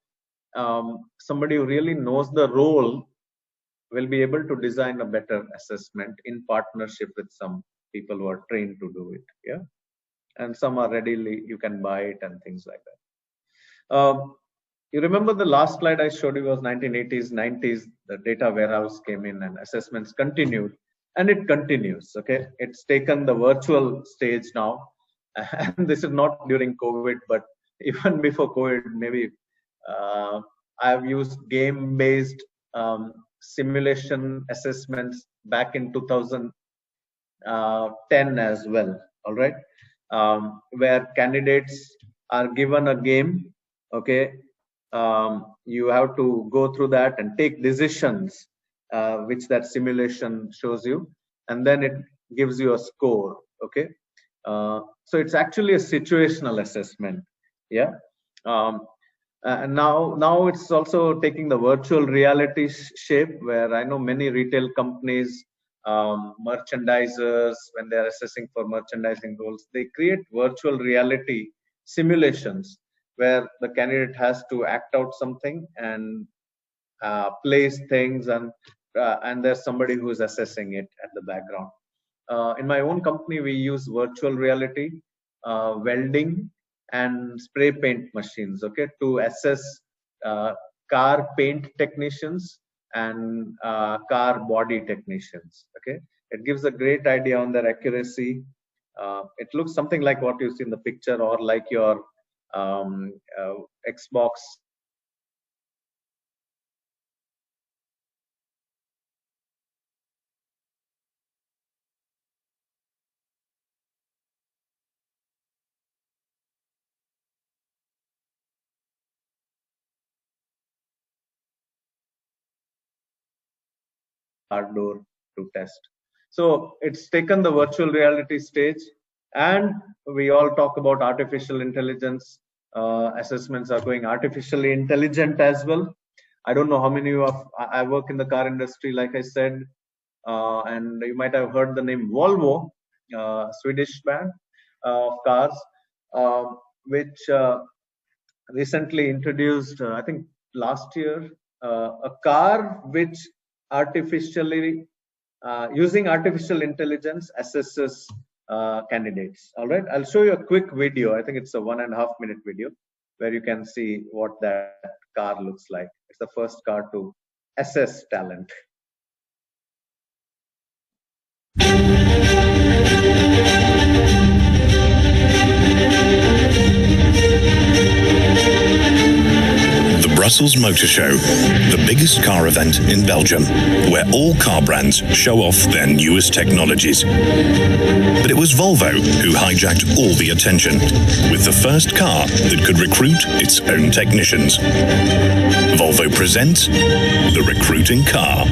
somebody who really knows the role will be able to design a better assessment in partnership with some people who are trained to do it. Yeah, and some are readily, you can buy it and things like that. You remember the last slide I showed you was 1980s, 90s, the data warehouse came in and assessments continued, and it continues. Okay, it's taken the virtual stage now, and this is not during COVID, but even before COVID, maybe I've used game-based simulation assessments back in 2010 as well. All right, where candidates are given a game. Okay, you have to go through that and take decisions, which that simulation shows you, and then it gives you a score. Okay, so it's actually a situational assessment. Yeah. And now it's also taking the virtual reality shape, where I know many retail companies, merchandisers, when they're assessing for merchandising roles, they create virtual reality simulations where the candidate has to act out something and place things, and there's somebody who is assessing it at the background. In my own company, we use virtual reality, welding, and spray paint machines, okay, to assess car paint technicians and car body technicians. Okay, it gives a great idea on their accuracy. It looks something like what you see in the picture, or like your Xbox door to test. So it's taken the virtual reality stage, and we all talk about artificial intelligence. Assessments are going artificially intelligent as well. I don't know how many of I work in the car industry, like I said, and you might have heard the name Volvo, Swedish brand of cars, which recently introduced, I think last year, a car which artificially using artificial intelligence assesses candidates. All right, I'll show you a quick video. I think it's a 1.5 minute video where you can see what that car looks like. It's the first car to assess talent. Brussels Motor Show, the biggest car event in Belgium, where all car brands show off their newest technologies. But it was Volvo who hijacked all the attention with the first car that could recruit its own technicians. Volvo presents the recruiting car.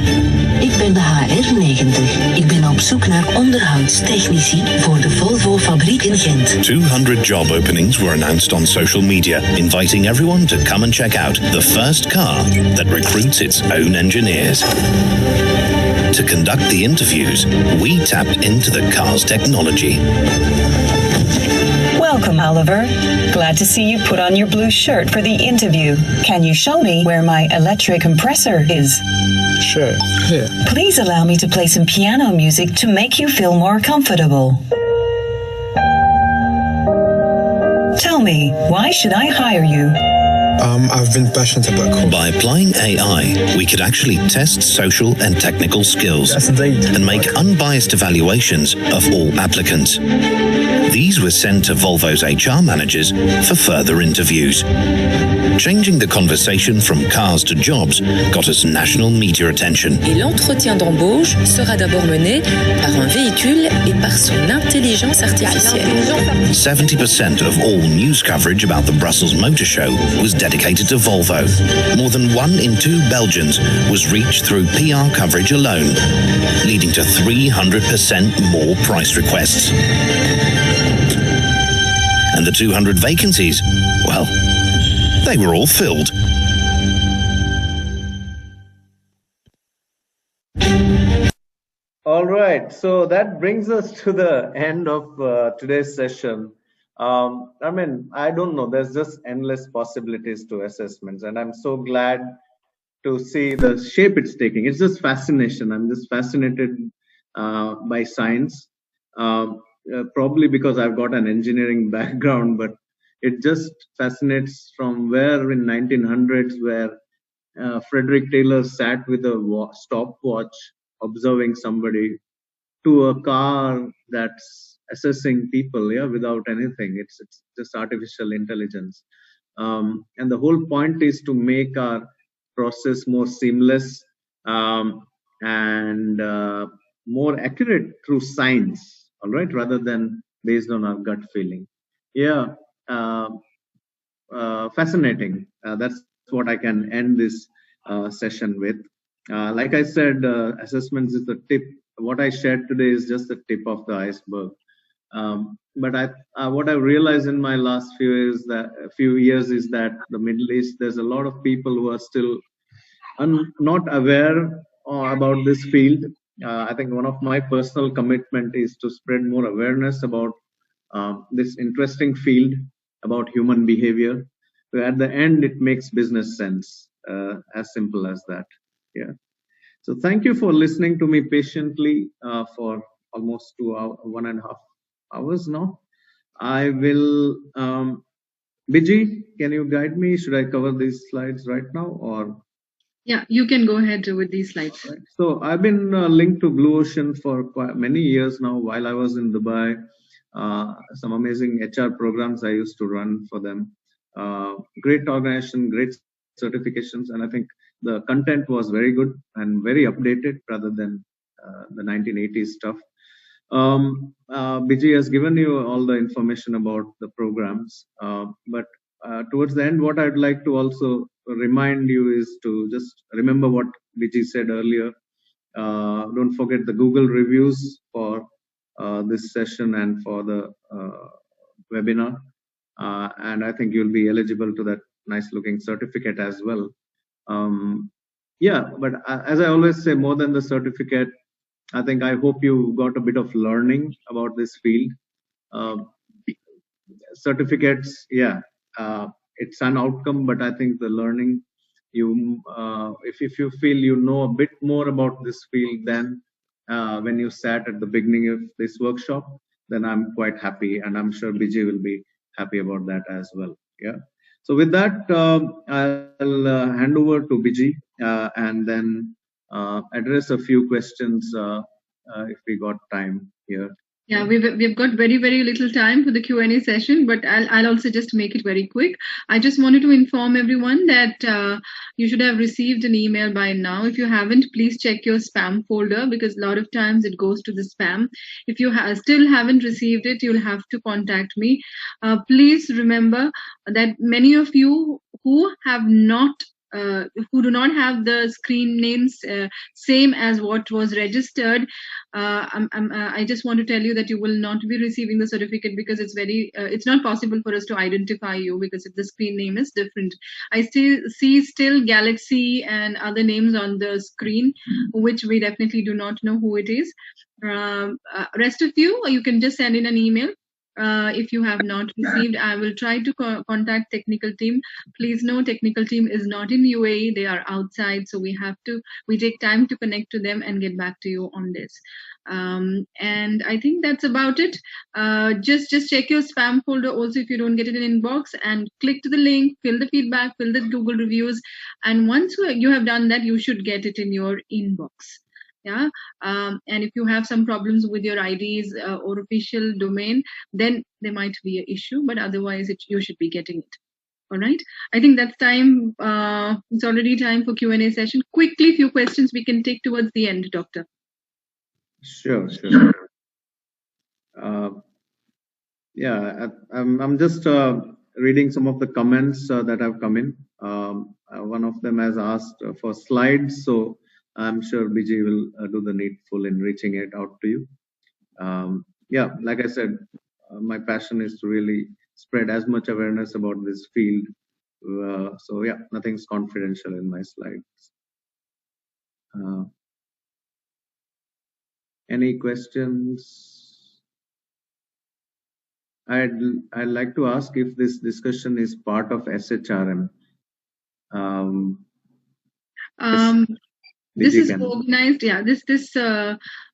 Ik ben de HR90. Ik ben op zoek naar onderhoudstechnici voor de Volvo fabriek in Gent. 200 job openings were announced on social media, inviting everyone to come and check out the first car that recruits its own engineers. To conduct the interviews, we tapped into the car's technology. Welcome, Oliver. Glad to see you put on your blue shirt for the interview. Can you show me where my electric compressor is? Sure, here. Please allow me to play some piano music to make you feel more comfortable. Tell me, why should I hire you? I've been passionate about coding. By applying AI, we could actually test social and technical skills and make unbiased evaluations of all applicants. These were sent to Volvo's HR managers for further interviews. Changing the conversation from cars to jobs got us national media attention. Et l'entretien d'embauche sera d'abord mené par un véhicule et par son intelligence artificielle. 70% of all news coverage about the Brussels Motor Show was dedicated to Volvo. More than 1 in 2 Belgians was reached through PR coverage alone, leading to 300% more price requests. And the 200 vacancies, well, they were all filled. All right, so that brings us to the end of today's session. I mean, I don't know. There's just endless possibilities to assessments, and I'm so glad to see the shape it's taking. It's just fascination. I'm just fascinated by science, probably because I've got an engineering background, but it just fascinates from where in 1900s, where Frederick Taylor sat with a stopwatch observing somebody, to a car that's assessing people, yeah, without anything. It's just artificial intelligence, and the whole point is to make our process more seamless, and more accurate through science. All right, rather than based on our gut feeling. Yeah. Uh, Fascinating. That's what I can end this session with. Like I said, assessments is the tip. What I shared today is just the tip of the iceberg. But what I realized in my last few years is that the Middle East, there's a lot of people who are still not aware about this field. I think one of my personal commitment is to spread more awareness about this interesting field about human behavior. So at the end, it makes business sense. As simple as that. Yeah. So thank you for listening to me patiently for almost 1.5 hours now. I will. Biji, can you guide me? Should I cover these slides right now or? Yeah, you can go ahead with these slides. So I've been linked to Blue Ocean for quite many years now. While I was in Dubai, some amazing HR programs I used to run for them. Great organization, great certifications, and I think the content was very good and very updated rather than the 1980s stuff. Biji has given you all the information about the programs, but towards the end, what I'd like to also remind you is to just remember what Biji said earlier. Don't forget the Google reviews for this session and for the webinar. And I think you'll be eligible to that nice looking certificate as well. Yeah, but as I always say, more than the certificate, I hope you got a bit of learning about this field. Certificates, yeah, it's an outcome, but I think the learning, if you feel you know a bit more about this field than when you sat at the beginning of this workshop, then I'm quite happy, and I'm sure Bijay will be happy about that as well. Yeah. So with that, I'll hand over to Bijay and then address a few questions if we got time here. Yeah, we've got very little time for the Q&A session, but I'll also just make it very quick. I just wanted to inform everyone that you should have received an email by now. If you haven't, please check your spam folder, because a lot of times it goes to the spam. If you still haven't received it, you'll have to contact me. Please remember that many of you who have not who do not have the screen names same as what was registered, I just want to tell you that you will not be receiving the certificate, because it's not possible for us to identify you because the screen name is different. I still Galaxy and other names on the screen, which we definitely do not know who it is. Rest of you can just send in an email. If you have not received, I will try to contact technical team. Please know, technical team is not in UAE, they are outside, so we take time to connect to them and get back to you on this. And I think that's about it. Just check your spam folder also if you don't get it in inbox, and click to the link, fill the feedback, fill the Google reviews, and once you have done that, you should get it in your inbox. Yeah. And if you have some problems with your IDs or official domain, then there might be an issue, but otherwise you should be getting it. All right. I think that's time. It's already time for Q&A session. Quickly, few questions we can take towards the end, Doctor. Sure. Yeah, I'm just reading some of the comments that have come in. One of them has asked for slides, so I'm sure Bijay will do the needful in reaching it out to you. Yeah, like I said, my passion is to really spread as much awareness about this field. So yeah, nothing's confidential in my slides. Any questions? I'd like to ask if this discussion is part of SHRM. This is organized. Yeah, this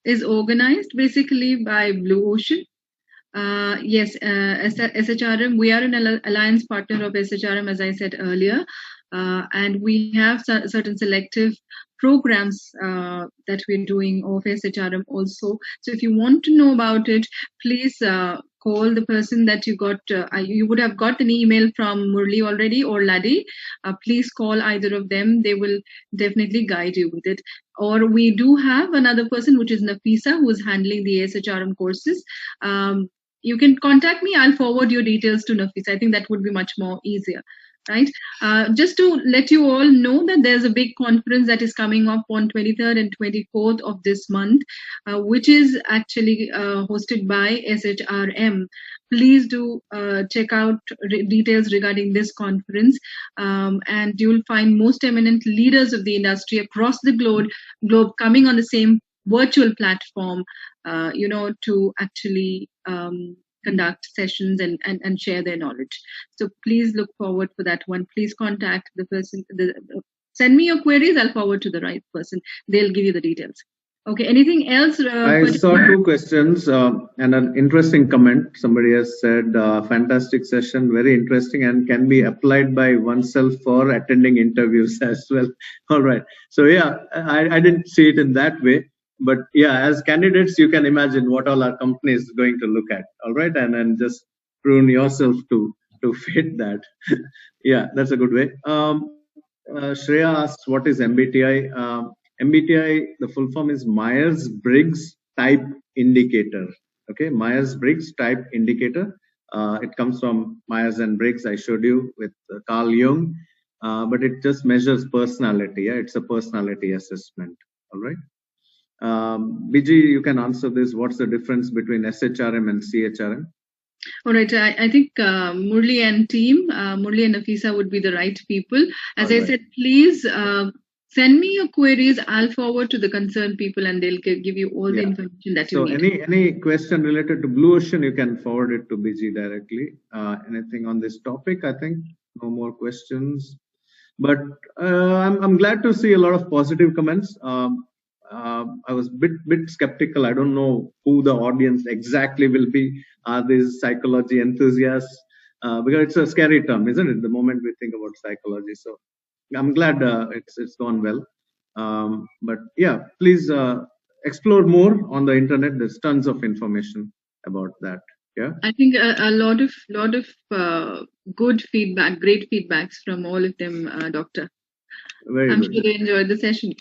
is organized basically by Blue Ocean. Yes, SHRM. We are an alliance partner of SHRM, as I said earlier, and we have certain selective programs that we're doing of SHRM also. So if you want to know about it, please call the person that you got. You would have got an email from Murli already or Ladi. Please call either of them. They will definitely guide you with it. Or we do have another person, which is Nafisa, who is handling the SHRM courses. You can contact me. I'll forward your details to Nafisa. I think that would be much more easier. Right. Just to let you all know that there's a big conference that is coming up on 23rd and 24th of this month, which is actually hosted by SHRM. Please do check out details regarding this conference, and you'll find most eminent leaders of the industry across the globe coming on the same virtual platform, to actually conduct sessions and share their knowledge. So please look forward for that one. Please contact the person. Send me your queries. I'll forward to the right person. They'll give you the details. Okay. Anything else? I saw 2 questions and an interesting comment. Somebody has said, fantastic session, very interesting, and can be applied by oneself for attending interviews as well. All right. So yeah, I didn't see it in that way. But yeah, as candidates, you can imagine what all our company is going to look at. All right. And then just prune yourself to fit that. Yeah, that's a good way. Shreya asks, what is MBTI? MBTI, the full form is Myers-Briggs Type Indicator. Okay, Myers-Briggs Type Indicator. It comes from Myers and Briggs, I showed you, with Carl Jung. But it just measures personality. Yeah, it's a personality assessment. All right. Biji, you can answer this. What's the difference between SHRM and CHRM? All right. I think Murli and team, Murli and Nafisa would be the right people. As I said, please send me your queries. I'll forward to the concerned people, and they'll give you all the information that you need. So any question related to Blue Ocean, you can forward it to Biji directly. Anything on this topic? I think no more questions. But I'm glad to see a lot of positive comments. I was bit skeptical. I don't know who the audience exactly will be. Are these psychology enthusiasts? Because it's a scary term, isn't it? The moment we think about psychology. So I'm glad it's gone well. But yeah, please explore more on the internet. There's tons of information about that. Yeah. I think a lot of good feedback, great feedbacks from all of them, Doctor. I'm sure they enjoyed the session.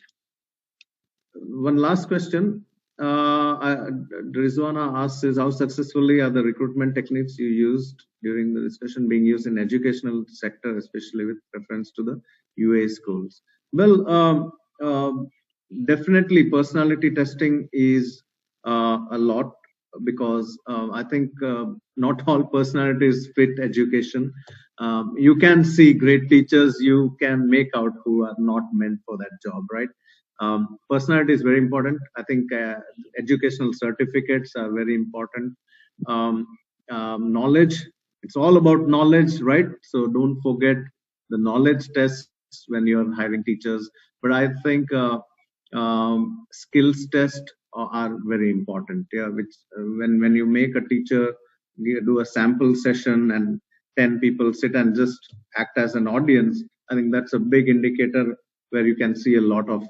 One last question. Rizwana asks, is how successfully are the recruitment techniques you used during the discussion being used in educational sector, especially with reference to the UA schools? Well, definitely personality testing is a lot, because I think not all personalities fit education. You can see great teachers, you can make out who are not meant for that job, right? Personality is very important. I think educational certificates are very important. Knowledge, it's all about knowledge, right? So don't forget the knowledge tests when you're hiring teachers. But I think skills tests are very important. Yeah, which when you make a teacher, you do a sample session and 10 people sit and just act as an audience, I think that's a big indicator where you can see a lot of